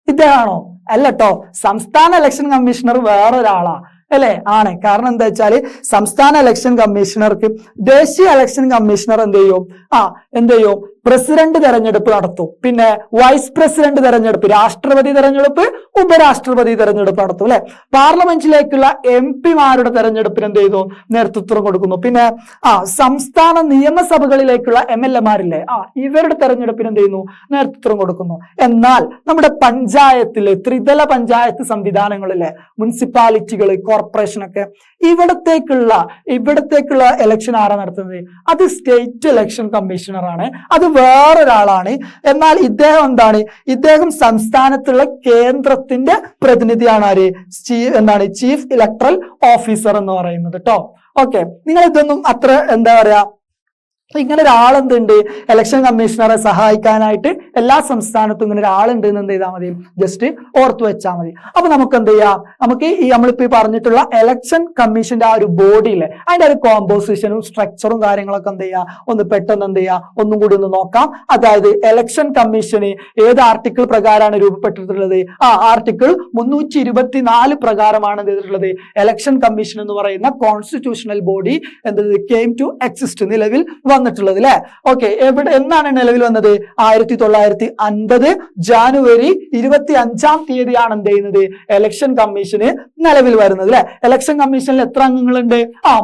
ഇതാണോ? അല്ലട്ടോ, സംസ്ഥാന ഇലക്ഷൻ കമ്മീഷണർ വേറൊരാളാ അല്ലെ? ആണ്. കാരണം എന്താ വെച്ചാല് സംസ്ഥാന ഇലക്ഷൻ കമ്മീഷണർക്ക് ദേശീയ ഇലക്ഷൻ കമ്മീഷണർ എന്ത് ചെയ്യും, പ്രസിഡന്റ് തെരഞ്ഞെടുപ്പ് നടത്തും, പിന്നെ വൈസ് പ്രസിഡന്റ് തെരഞ്ഞെടുപ്പ്, രാഷ്ട്രപതി തെരഞ്ഞെടുപ്പ്, ഉപരാഷ്ട്രപതി തെരഞ്ഞെടുപ്പ് നടത്തും അല്ലെ. പാർലമെന്റിലേക്കുള്ള MP-മാരുടെ തെരഞ്ഞെടുപ്പിന് എന്ത് ചെയ്തു, നേതൃത്വം കൊടുക്കുന്നു. പിന്നെ സംസ്ഥാന നിയമസഭകളിലേക്കുള്ള MLA-മാരില്ലേ, ഇവരുടെ തെരഞ്ഞെടുപ്പിന് എന്ത് ചെയ്യുന്നു, നേതൃത്വം കൊടുക്കുന്നു. എന്നാൽ നമ്മുടെ പഞ്ചായത്തിലെ ത്രിതല പഞ്ചായത്ത് സംവിധാനങ്ങളിലെ മുനിസിപ്പാലിറ്റികൾ, കോർപ്പറേഷൻ ഒക്കെ ഇവിടത്തേക്കുള്ള ഇലക്ഷൻ ആരാ നടത്തുന്നത്, അത് സ്റ്റേറ്റ് ഇലക്ഷൻ കമ്മീഷണർ ആണ്, അത് വേറൊരാളാണ്. എന്നാൽ ഇദ്ദേഹം എന്താണ്, ഇദ്ദേഹം സംസ്ഥാനത്തുള്ള കേന്ദ്രത്തിന്റെ പ്രതിനിധിയാണ്. ആര്? ചീഫ് ഇലക്ട്രൽ ഓഫീസർ എന്ന് പറയുന്നത് കേട്ടോ. ഓക്കെ, നിങ്ങൾ ഇതൊന്നും അത്ര എന്താ പറയാ, ഇങ്ങനെ ഒരാളെന്തുണ്ട്, ഇലക്ഷൻ കമ്മീഷണറെ സഹായിക്കാനായിട്ട് എല്ലാ സംസ്ഥാനത്തും ഇങ്ങനെ ഒരാളുണ്ട് എന്ന് എന്ത് ചെയ്താൽ മതി, ജസ്റ്റ് ഓർത്തു വെച്ചാൽ മതി. അപ്പൊ നമുക്ക് എന്ത് ചെയ്യാം, നമുക്ക് ഈ നമ്മളിപ്പോ പറഞ്ഞിട്ടുള്ള ഇലക്ഷൻ കമ്മീഷന്റെ ആ ഒരു ബോഡിയിലെ അതിന്റെ ഒരു കോമ്പോസിഷനും സ്ട്രക്ചറും കാര്യങ്ങളൊക്കെ എന്ത് ചെയ്യാം, ഒന്ന് പെട്ടെന്ന് എന്ത് ചെയ്യാം, ഒന്നും കൂടി ഒന്ന് നോക്കാം. അതായത് ഇലക്ഷൻ കമ്മീഷന് ഏത് ആർട്ടിക്കിൾ പ്രകാരമാണ് രൂപപ്പെട്ടിട്ടുള്ളത്? ആർട്ടിക്കിൾ 324 പ്രകാരമാണ് എന്ത് ചെയ്തിട്ടുള്ളത്, ഇലക്ഷൻ കമ്മീഷൻ എന്ന് പറയുന്ന constitutional body came to exist, നിലവിൽ വന്നിട്ടുള്ളത് അല്ലെ. ഓക്കെ, എന്നാണ് നിലവിൽ വന്നത്? 1950 ജാനുവരി 25-ാം തീയതിയാണ് എന്ത് ചെയ്യുന്നത്, ഇലക്ഷൻ കമ്മീഷന് നിലവിൽ വരുന്നത് അല്ലെ. ഇലക്ഷൻ കമ്മീഷനിൽ എത്ര അംഗങ്ങളുണ്ട്?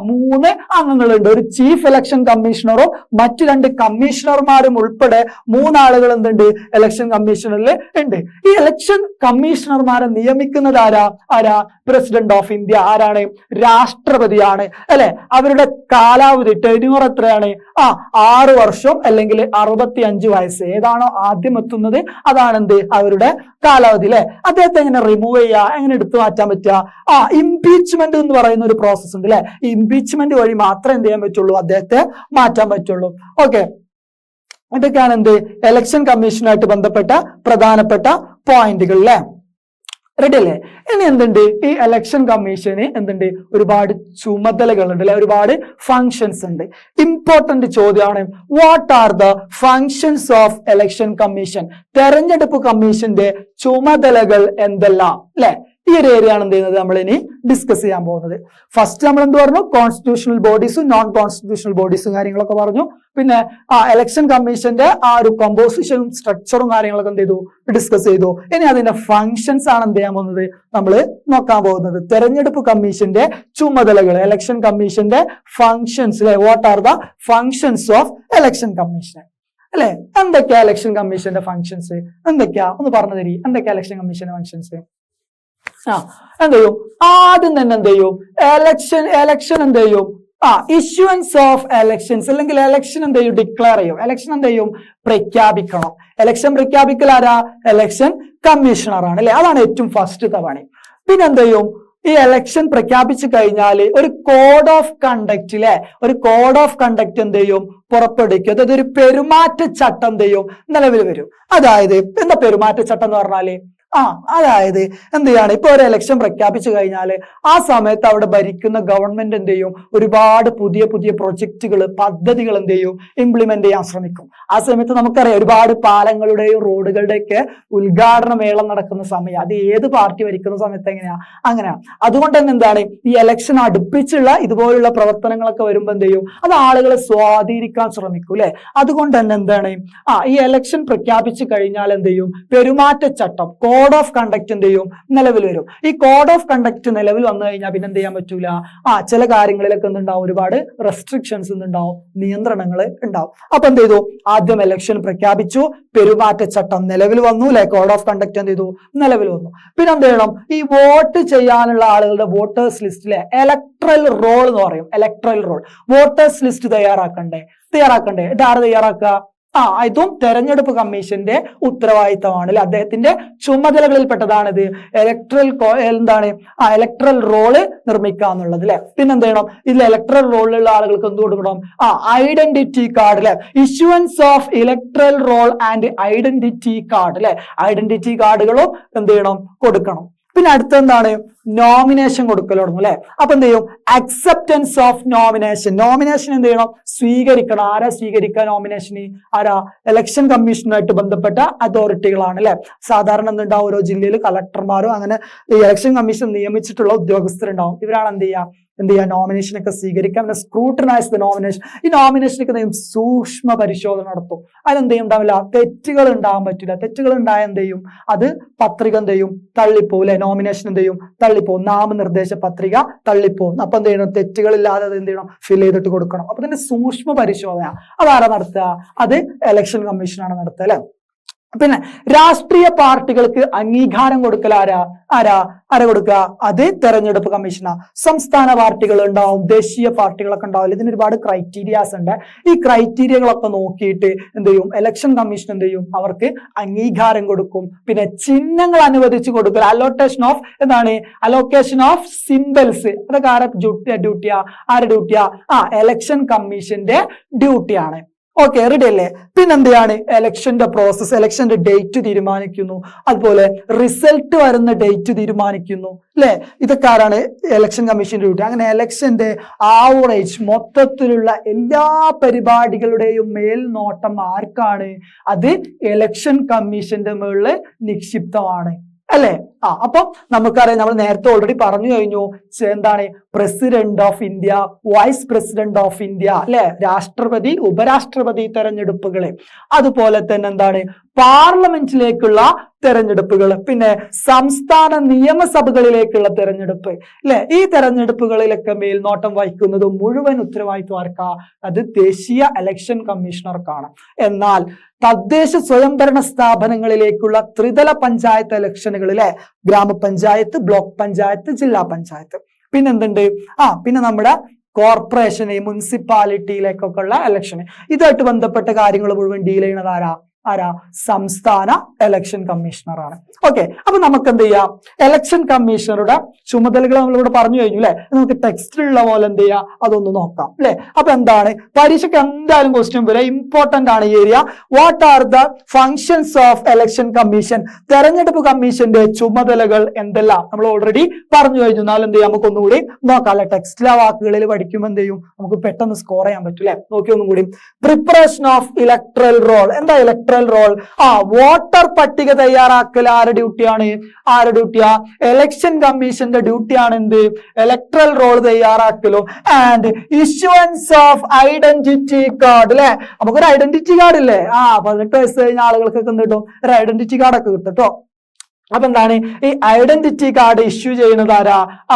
3 അംഗങ്ങളുണ്ട്. ഒരു ചീഫ് ഇലക്ഷൻ കമ്മീഷണറും മറ്റു 2 കമ്മീഷണർമാരും ഉൾപ്പെടെ 3 ആളുകൾ എന്തുണ്ട്, ഇലക്ഷൻ കമ്മീഷനിൽ ഉണ്ട്. ഈ ഇലക്ഷൻ കമ്മീഷണർമാരെ നിയമിക്കുന്നത് ആരാ? President of India. ആരാണ്? രാഷ്ട്രപതിയാണ് അല്ലെ. അവരുടെ കാലാവധി ടെന്യൂർ എത്രയാണ്? 6 വർഷം അല്ലെങ്കിൽ 65 വയസ്സ്, ഏതാണോ ആദ്യം എത്തുന്നത് അതാണ് എന്ത്, അവരുടെ കാലാവധി അല്ലെ. അദ്ദേഹത്തെ എങ്ങനെ റിമൂവ് ചെയ്യുക, എങ്ങനെ എടുത്തു മാറ്റാൻ പറ്റുക? ഇംപീച്ച്മെന്റ് എന്ന് പറയുന്ന ഒരു പ്രോസസ് ഉണ്ട് അല്ലെ. ഈ ഇംപീച്ച്മെന്റ് വഴി മാത്രമേ എന്ത് ചെയ്യാൻ പറ്റുള്ളൂ, അദ്ദേഹത്തെ മാറ്റാൻ പറ്റുള്ളൂ. ഓക്കെ, ഇതൊക്കെയാണ് എന്ത്, ഇലക്ഷൻ കമ്മീഷനുമായിട്ട് ബന്ധപ്പെട്ട പ്രധാനപ്പെട്ട പോയിന്റുകൾ അല്ലെ. റെഡി അല്ലേ? ഇനി എന്തുണ്ട്, ഈ ഇലക്ഷൻ കമ്മീഷന് എന്തുണ്ട്, ഒരുപാട് ചുമതലകളുണ്ട് അല്ലെ, ഒരുപാട് ഫങ്ഷൻസ് ഉണ്ട്. ഇമ്പോർട്ടന്റ് ചോദ്യമാണ്, what are the functions of election commission? തെരഞ്ഞെടുപ്പ് കമ്മീഷന്റെ ചുമതലകൾ എന്തെല്ലാം അല്ലെ? ഈ ഒരു ഏരിയ ആണ് എന്ത് ചെയ്യുന്നത് നമ്മൾ ഇനി ഡിസ്കസ് ചെയ്യാൻ പോകുന്നത്. ഫസ്റ്റ് നമ്മൾ എന്ത് പറഞ്ഞു, കോൺസ്റ്റിറ്റ്യൂഷണൽ ബോഡീസും നോൺ കോൺസ്റ്റിറ്റ്യൂഷണൽ ബോഡീസും കാര്യങ്ങളൊക്കെ പറഞ്ഞു. പിന്നെ ഇലക്ഷൻ കമ്മീഷന്റെ ആ ഒരു കമ്പോസിഷനും സ്ട്രക്ചറും കാര്യങ്ങളൊക്കെ എന്ത് ചെയ്തു, ഡിസ്കസ് ചെയ്തു. ഇനി അതിന്റെ ഫങ്ഷൻസ് ആണ് എന്ത് ചെയ്യാൻ പോകുന്നത്, നമ്മൾ നോക്കാൻ പോകുന്നത്. തെരഞ്ഞെടുപ്പ് കമ്മീഷന്റെ ചുമതലകൾ, ഇലക്ഷൻ കമ്മീഷന്റെ functions, what are the functions of election commission അല്ലെ? എന്തൊക്കെയാ ഇലക്ഷൻ കമ്മീഷന്റെ ഫങ്ഷൻസ്, എന്തൊക്കെയാ ഒന്ന് പറഞ്ഞു തരി. എന്തൊക്കെയാ ഇലക്ഷൻ കമ്മീഷന്റെ ഫങ്ഷൻസ്? എന്ത് ചെയ്യും, ആദ്യം തന്നെ എന്ത് ചെയ്യും, എലക്ഷൻ എന്ത് ചെയ്യും, ഇഷ്യൂവൻസ് ഓഫ് എലക്ഷൻസ്, അല്ലെങ്കിൽ എലക്ഷൻ എന്ത് ചെയ്യും, ഡിക്ലെയർ ചെയ്യും. എലക്ഷൻ എന്ത് ചെയ്യും, പ്രഖ്യാപിക്കണം. എലക്ഷൻ പ്രഖ്യാപിക്കൽ ആരാ, എലക്ഷൻ കമ്മീഷണർ ആണ് അല്ലെ? അതാണ് ഏറ്റവും ഫസ്റ്റ് തവണ. പിന്നെ എന്ത് ചെയ്യും, ഈ എലക്ഷൻ പ്രഖ്യാപിച്ചു കഴിഞ്ഞാൽ ഒരു കോഡ് ഓഫ് കണ്ടക്ട് അല്ലെ, ഒരു കോഡ് ഓഫ് കണ്ടക്ട് എന്ത് ചെയ്യും, പുറപ്പെടുവിക്കും. അതായത് ഒരു പെരുമാറ്റച്ചട്ടം എന്ത് ചെയ്യും, നിലവിൽ വരും. അതായത് എന്താ പെരുമാറ്റച്ചട്ടം എന്ന് പറഞ്ഞാല്, അതായത് എന്ത് ചെയ്യാണ്, ഇപ്പൊ ഒരു ഇലക്ഷൻ പ്രഖ്യാപിച്ചു കഴിഞ്ഞാല് ആ സമയത്ത് അവിടെ ഭരിക്കുന്ന ഗവൺമെന്റ് എന്ത് ചെയ്യും, ഒരുപാട് പുതിയ പുതിയ പ്രൊജക്ടുകൾ, പദ്ധതികൾ എന്ത് ചെയ്യും, ഇംപ്ലിമെന്റ് ചെയ്യാൻ ശ്രമിക്കും. ആ സമയത്ത് നമുക്കറിയാം ഒരുപാട് പാലങ്ങളുടെയും റോഡുകളുടെയൊക്കെ ഉദ്ഘാടന മേളം നടക്കുന്ന സമയം. അത് ഏത് പാർട്ടി ഭരിക്കുന്ന സമയത്ത് എങ്ങനെയാ, അങ്ങനെയാണ്. അതുകൊണ്ട് തന്നെ എന്താണ്, ഈ ഇലക്ഷൻ അടുപ്പിച്ചുള്ള ഇതുപോലുള്ള പ്രവർത്തനങ്ങളൊക്കെ വരുമ്പോ എന്ത് ചെയ്യും, അത് ആളുകളെ സ്വാധീനിക്കാൻ ശ്രമിക്കും അല്ലെ? അതുകൊണ്ട് തന്നെ എന്താണ്, ഈ ഇലക്ഷൻ പ്രഖ്യാപിച്ചു കഴിഞ്ഞാൽ എന്ത് ചെയ്യും, പെരുമാറ്റച്ചട്ടം, കോഡ് ഓഫ് കണ്ടക്ട് എന്ത് ചെയ്യും, നിലവിൽ വരും. ഈ കോഡ് ഓഫ് കണ്ടക്ട് നിലവിൽ വന്നു കഴിഞ്ഞാൽ പിന്നെ എന്ത് ചെയ്യാൻ പറ്റൂല, ചില കാര്യങ്ങളിലൊക്കെ എന്തുണ്ടാവും, ഒരുപാട് റെസ്ട്രിക്ഷൻസ് ഉണ്ടാവും, നിയന്ത്രണങ്ങൾ ഉണ്ടാവും. അപ്പൊ എന്ത് ചെയ്തു, ആദ്യം ഇലക്ഷൻ പ്രഖ്യാപിച്ചു, പെരുമാറ്റച്ചട്ടം നിലവിൽ വന്നു അല്ലെ, കോഡ് ഓഫ് കണ്ടക്ട് എന്ത് ചെയ്തു, നിലവിൽ വന്നു. പിന്നെ എന്ത് ചെയ്യണം, ഈ വോട്ട് ചെയ്യാനുള്ള ആളുകളുടെ വോട്ടേഴ്സ് ലിസ്റ്റിലെ ഇലക്ട്രൽ റോൾ എന്ന് പറയും, ഇലക്ട്രൽ റോൾ, വോട്ടേഴ്സ് ലിസ്റ്റ് തയ്യാറാക്കണ്ടേ. ഇതാര് തയ്യാറാക്കുക, ഇതും തെരഞ്ഞെടുപ്പ് കമ്മീഷന്റെ ഉത്തരവാദിത്തമാണ് അല്ലെ, അദ്ദേഹത്തിന്റെ ചുമതലകളിൽപ്പെട്ടതാണിത്. ഇലക്ട്രൽ റോള് നിർമ്മിക്കുക എന്നുള്ളത് അല്ലെ. പിന്നെന്ത് ചെയ്യണം, ഇതിൽ ഇലക്ട്രൽ റോളിലുള്ള ആളുകൾക്ക് എന്ത് കൊടുക്കണം, ഐഡന്റിറ്റി കാർഡ് അല്ലെ, issuance of electoral role and identity card അല്ലെ, ഐഡന്റിറ്റി കാർഡുകളും എന്ത് ചെയ്യണം, കൊടുക്കണം. പിന്നെ അടുത്തെന്താണ്, നോമിനേഷൻ കൊടുക്കൽ തുടങ്ങും അല്ലെ. അപ്പൊ എന്ത് ചെയ്യും, അക്സെപ്റ്റൻസ് ഓഫ് നോമിനേഷൻ, നോമിനേഷൻ എന്ത് ചെയ്യണം, സ്വീകരിക്കണം. ആരാ സ്വീകരിക്കുക നോമിനേഷന്, ആരാ, ഇലക്ഷൻ കമ്മീഷനുമായിട്ട് ബന്ധപ്പെട്ട അതോറിറ്റികളാണ് അല്ലെ. സാധാരണ എന്തുണ്ടാവും, ഓരോ ജില്ലയിൽ കളക്ടർമാരും അങ്ങനെ ഇലക്ഷൻ കമ്മീഷൻ നിയമിച്ചിട്ടുള്ള ഉദ്യോഗസ്ഥരുണ്ടാവും. ഇവരാണ് എന്ത് ചെയ്യുക, നോമിനേഷൻ ഒക്കെ സ്വീകരിക്കാം. സ്ക്രൂട്ടനൈസ് ദ നോമിനേഷൻ, ഈ നോമിനേഷനൊക്കെ സൂക്ഷ്മ പരിശോധന നടത്തും. അതിലെന്ത് ചെയ്യും, ഉണ്ടാവില്ല, തെറ്റുകൾ ഉണ്ടാകാൻ പറ്റില്ല. തെറ്റുകൾ ഉണ്ടായ എന്ത് ചെയ്യും, അത് പത്രിക എന്ത് ചെയ്യും, തള്ളിപ്പോവും അല്ലെ. നോമിനേഷൻ എന്ത് ചെയ്യും, തള്ളിപ്പോവും. നാമനിർദ്ദേശ പത്രിക തള്ളിപ്പോവും. അപ്പൊ എന്ത് ചെയ്യണം, തെറ്റുകളില്ലാതെ അത് എന്ത് ചെയ്യണം, ഫിൽ ചെയ്തിട്ട് കൊടുക്കണം. അപ്പൊ ഇതിന്റെ സൂക്ഷ്മ പരിശോധന അതാരാ നടത്തുക, അത് ഇലക്ഷൻ കമ്മീഷനാണ് നടത്തുക അല്ലെ. പിന്നെ രാഷ്ട്രീയ പാർട്ടികൾക്ക് അംഗീകാരം കൊടുക്കൽ ആരാ കൊടുക്കുക, അത് തെരഞ്ഞെടുപ്പ് കമ്മീഷനാ. സംസ്ഥാന പാർട്ടികൾ ഉണ്ടാവും, ദേശീയ പാർട്ടികളൊക്കെ ഉണ്ടാവില്ല. ഇതിന് ഒരുപാട് ക്രൈറ്റീരിയാസ് ഉണ്ട്. ഈ ക്രൈറ്റീരിയകളൊക്കെ നോക്കിയിട്ട് എന്ത് ചെയ്യും, ഇലക്ഷൻ കമ്മീഷൻ എന്ത് ചെയ്യും, അവർക്ക് അംഗീകാരം കൊടുക്കും. പിന്നെ ചിഹ്നങ്ങൾ അനുവദിച്ചു കൊടുക്കൽ, അലോക്കേഷൻ ഓഫ് സിംബൽസ്, അതൊക്കെ ആരുടെ ഡ്യൂട്ടിയാ, ഇലക്ഷൻ കമ്മീഷന്റെ ഡ്യൂട്ടിയാണ്. ഓക്കെ, റെഡി അല്ലേ? പിന്നെന്താണ്, ഇലക്ഷന്റെ പ്രോസസ്, ഇലക്ഷന്റെ ഡേറ്റ് തീരുമാനിക്കുന്നു, അതുപോലെ റിസൾട്ട് വരുന്ന ഡേറ്റ് തീരുമാനിക്കുന്നു അല്ലെ. ഇതൊക്കെ ആരാണ്, ഇലക്ഷൻ കമ്മീഷന്റെ ഡ്യൂട്ടി. അങ്ങനെ ഇലക്ഷന്റെ ആവറേജ് മൊത്തത്തിലുള്ള എല്ലാ പരിപാടികളുടെയും മേൽനോട്ടം ആർക്കാണ്, അത് ഇലക്ഷൻ കമ്മീഷന്റെ മുകളിൽ നിക്ഷിപ്തമാണ് അല്ലെ. അപ്പൊ നമുക്കറിയാം, നമ്മൾ നേരത്തെ ഓൾറെഡി പറഞ്ഞു കഴിഞ്ഞു, എന്താണ്, president of India, vice president of India അല്ലെ, രാഷ്ട്രപതി ഉപരാഷ്ട്രപതി തെരഞ്ഞെടുപ്പുകള്, അതുപോലെ തന്നെ എന്താണ്, പാർലമെന്റിലേക്കുള്ള തെരഞ്ഞെടുപ്പുകൾ, പിന്നെ സംസ്ഥാന നിയമസഭകളിലേക്കുള്ള തെരഞ്ഞെടുപ്പ് അല്ലെ. ഈ തെരഞ്ഞെടുപ്പുകളിലൊക്കെ മേൽനോട്ടം വഹിക്കുന്നത് മുഴുവൻ ഉത്തരവാദിത്വം ആർക്കാ, അത് ദേശീയ ഇലക്ഷൻ കമ്മീഷണർക്കാണ്. എന്നാൽ തദ്ദേശ സ്വയംഭരണ സ്ഥാപനങ്ങളിലേക്കുള്ള ത്രിതല പഞ്ചായത്ത് ഇലക്ഷനുകളിലെ ഗ്രാമപഞ്ചായത്ത്, ബ്ലോക്ക് പഞ്ചായത്ത്, ജില്ലാ പഞ്ചായത്ത്, പിന്നെ എന്തുണ്ട്, പിന്നെ നമ്മുടെ കോർപ്പറേഷന്, മുനിസിപ്പാലിറ്റിയിലേക്കൊക്കെ ഉള്ള ഇലക്ഷന്, ഇതുമായിട്ട് ബന്ധപ്പെട്ട കാര്യങ്ങൾ മുഴുവൻ ഡീൽ ചെയ്യുന്നത് ആരാ, ആരാ? സംസ്ഥാന ഇലക്ഷൻ കമ്മീഷണറാണ്. ഓക്കെ, അപ്പൊ നമുക്ക് എന്ത് ചെയ്യാം? ഇലക്ഷൻ കമ്മീഷണറുടെ ചുമതലകൾ നമ്മളിവിടെ പറഞ്ഞു കഴിഞ്ഞു അല്ലെ. നമുക്ക് ടെക്സ്റ്റിലുള്ള പോലെ എന്ത് ചെയ്യാം? അതൊന്ന് നോക്കാം അല്ലെ. അപ്പൊ എന്താണ്? പരീക്ഷയ്ക്ക് എന്തായാലും ക്വസ്റ്റ്യൻ വരെ ഇമ്പോർട്ടന്റ് ആണ് ഈ area. What are the functions of election commission? തെരഞ്ഞെടുപ്പ് കമ്മീഷന്റെ ചുമതലകൾ എന്തെല്ലാം നമ്മൾ ഓൾറെഡി പറഞ്ഞു കഴിഞ്ഞു. എന്നാലും എന്ത് ചെയ്യാം? നമുക്ക് ഒന്നുകൂടി നോക്കാം അല്ലെ. ടെക്സ്റ്റിലെ വാക്കുകളിൽ പഠിക്കുമ്പോൾ എന്ത് ചെയ്യും? നമുക്ക് പെട്ടെന്ന് സ്കോർ ചെയ്യാൻ പറ്റും അല്ലെ. നോക്കി ഒന്നും കൂടി. Preparation of electoral role. എന്താ ഇലക്ട്രൽ റോൾ? വോട്ടർ പട്ടിക തയ്യാറാക്കൽ ആരുടെ ഡ്യൂട്ടിയാണ്? ആരുടെ ഡ്യൂട്ടിയാ? ഇലക്ഷൻ കമ്മീഷന്റെ ഡ്യൂട്ടിയാണ് എന്ത്? ഇലക്ട്രൽ റോൾ തയ്യാറാക്കലും. And issuance of identity card അല്ലെ. നമുക്കൊരു ഐഡന്റിറ്റി കാർഡ് ഇല്ലേ? 18 വയസ്സ് കഴിഞ്ഞ ആളുകൾക്കൊക്കെ എന്ത് കിട്ടും? ഒരു ഐഡന്റിറ്റി കാർഡ് ഒക്കെ കിട്ടും കേട്ടോ. അപ്പൊ എന്താണ് ഈ ഐഡന്റിറ്റി കാർഡ് ഇഷ്യൂ ചെയ്യുന്നത്?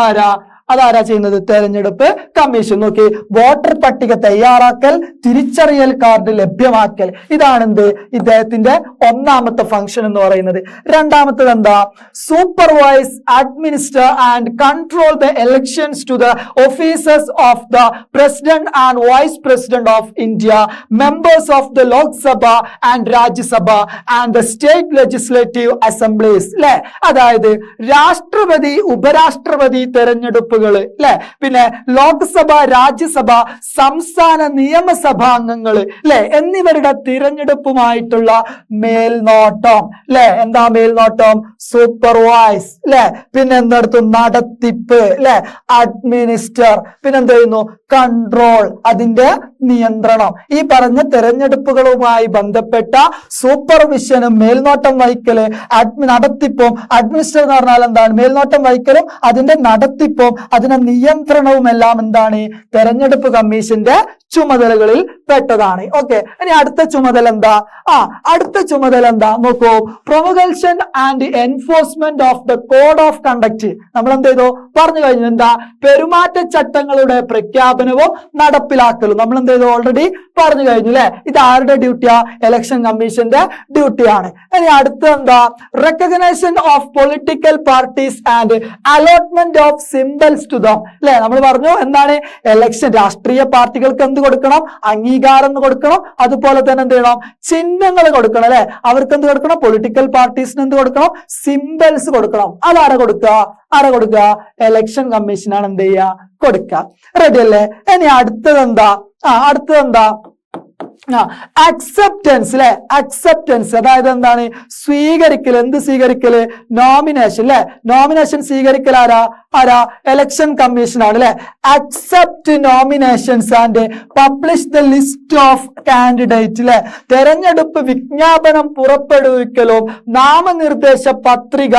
ആരാ? അതാരാ ചെയ്യുന്നത്? തെരഞ്ഞെടുപ്പ് കമ്മീഷൻ. നോക്കി, വോട്ടർ പട്ടിക തയ്യാറാക്കൽ, തിരിച്ചറിയൽ കാർഡ് ലഭ്യമാക്കൽ. ഇതാണ് എന്ത്? ഇദ്ദേഹത്തിന്റെ ഒന്നാമത്തെ ഫംഗ്ഷൻ എന്ന് പറയുന്നത്. രണ്ടാമത്തത് എന്താ? Supervise, administer and control the elections to the officers of the president and vice president of India, members of the Lok Sabha and Rajya Sabha and the state legislative assemblies അല്ലെ. അതായത് രാഷ്ട്രപതി, ഉപരാഷ്ട്രപതി തെരഞ്ഞെടുപ്പ് ല്ലേ, പിന്നെ ലോക്സഭ, രാജ്യസഭ, സംസ്ഥാന നിയമസഭാ അംഗങ്ങൾ ല്ലേ എന്നിവരുടെ തിരഞ്ഞെടുപ്പുമായിട്ടുള്ള മേൽനോട്ടം ല്ലേ. എന്താ മേൽനോട്ടം? സൂപ്പർവൈസ് ല്ലേ. പിന്നെ എന്തെടുത്തു? നടത്തിപ്പ് ല്ലേ. അഡ്മിനിസ്റ്റർ. പിന്നെ എന്ത് ചെയ്യുന്നു? കൺട്രോൾ, അതിന്റെ നിയന്ത്രണം. ഈ പറഞ്ഞ തെരഞ്ഞെടുപ്പുകളുമായി ബന്ധപ്പെട്ട സൂപ്പർവിഷനും മേൽനോട്ടം വഹിക്കല്, നടത്തിപ്പും. അഡ്മിനിസ്റ്റർ എന്ന് പറഞ്ഞാൽ എന്താണ്? മേൽനോട്ടം വഹിക്കലും അതിന്റെ നടത്തിപ്പും അതിന്റെ നിയന്ത്രണവും എല്ലാം എന്താണ്? തെരഞ്ഞെടുപ്പ് കമ്മീഷന്റെ ചുമതലകളിൽ പെട്ടതാണ്. ഓക്കെ, ഇനി അടുത്ത ചുമതല എന്താ? അടുത്ത ചുമതല എന്താ നോക്കൂ. Promulgation and enforcement of the code of conduct. നമ്മൾ എന്ത് ചെയ്തു? പറഞ്ഞു കഴിഞ്ഞു. എന്താ? പെരുമാറ്റച്ചട്ടങ്ങളുടെ പ്രഖ്യാപനവും നടപ്പിലാക്കലും നമ്മൾ എന്ത് ചെയ്തു? ഓൾറെഡി പറഞ്ഞു കഴിഞ്ഞു അല്ലെ. ഇത് ആരുടെ ഡ്യൂട്ടിയാ? ഇലക്ഷൻ കമ്മീഷന്റെ ഡ്യൂട്ടിയാണ്. ഇനി അടുത്ത എന്താ? Recognition of political parties and allotment of symbols to them അല്ലെ. നമ്മൾ പറഞ്ഞു എന്താണ്? ഇലക്ഷൻ രാഷ്ട്രീയ പാർട്ടികൾക്ക് എന്ത് കൊടുക്കണം? അംഗീകാരം കൊടുക്കണം. അതുപോലെ തന്നെ എന്ത് ചെയ്യണം? ചിഹ്നങ്ങൾ കൊടുക്കണം അല്ലെ. അവർക്ക് എന്ത് കൊടുക്കണം? പൊളിറ്റിക്കൽ പാർട്ടീസിന് എന്ത് കൊടുക്കണം? സിംബൽസ് കൊടുക്കണം. അതാരെ കൊടുക്കുക? ഇലക്ഷൻ കമ്മീഷനാണ് എന്ത് ചെയ്യുക? കൊടുക്കുക. റെഡി അല്ലേ? ഇനി അടുത്തതെന്താ? അക്സെപ്റ്റൻസ് അല്ലെ. അക്സെപ്റ്റൻസ് അതായത് എന്താണ്? സ്വീകരിക്കല്. എന്ത് സ്വീകരിക്കല്? നോമിനേഷൻ അല്ലെ. നോമിനേഷൻ സ്വീകരിക്കൽ ആരാ? ഇലക്ഷൻ കമ്മീഷൻ ആണ് അല്ലെ. Accept nominations and publish the list of candidate അല്ലെ. തെരഞ്ഞെടുപ്പ് വിജ്ഞാപനം പുറപ്പെടുവിക്കലും നാമനിർദ്ദേശ പത്രിക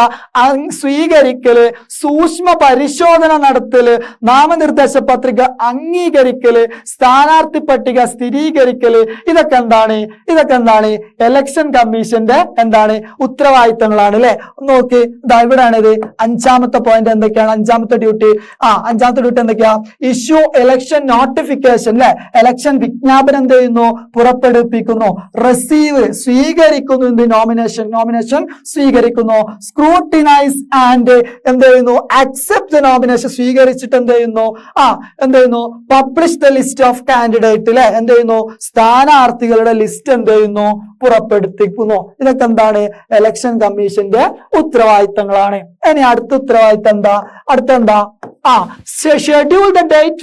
സ്വീകരിക്കല്, സൂക്ഷ്മ പരിശോധന നടത്തല്, നാമനിർദ്ദേശ പത്രിക അംഗീകരിക്കല്, സ്ഥാനാർത്ഥി പട്ടിക സ്ഥിരീകരിക്കല്. ഇതൊക്കെ എന്താണ്? ഇലക്ഷൻ കമ്മീഷന്റെ എന്താണ്? ഉത്തരവാദിത്തങ്ങളാണ് അല്ലെ. നോക്കി, ഇവിടെയാണ് ഇത്. അഞ്ചാമത്തെ പോയിന്റ് എന്തൊക്കെയാണ്? അഞ്ചാമത്തെ ഡ്യൂട്ടി എന്തൊക്കെയാ? ഇഷ്യൂ ഇലക്ഷൻ നോട്ടിഫിക്കേഷൻ അല്ലെ. ഇലക്ഷൻ വിജ്ഞാപനം എന്ത് ചെയ്യുന്നു? പുറപ്പെടുവിപ്പിക്കുന്നു. റിസീവ് സ്വീകരിക്കുന്നു. നോമിനേഷൻ സ്വീകരിക്കുന്നു. സ്ക്രൂട്ടിനൈസ് ആൻഡ് എന്ത് ചെയ്യുന്നു? അക്സെപ്റ്റ് നോമിനേഷൻ സ്വീകരിച്ചിട്ട് എന്ത് ചെയ്യുന്നു? Publish the list of candidate അല്ലെ. എന്ത് ചെയ്യുന്നു? സ്ഥാനാർത്ഥികളുടെ ലിസ്റ്റ് എന്ത് ചെയ്യുന്നു? പുറപ്പെടുത്തിക്കുന്നു. ഇതൊക്കെ എന്താണ്? ഇലക്ഷൻ കമ്മീഷന്റെ ഉത്തരവാദിത്തങ്ങളാണ്. ഇനി അടുത്ത ഉത്തരവാദിത്തം എന്താ? Schedule the date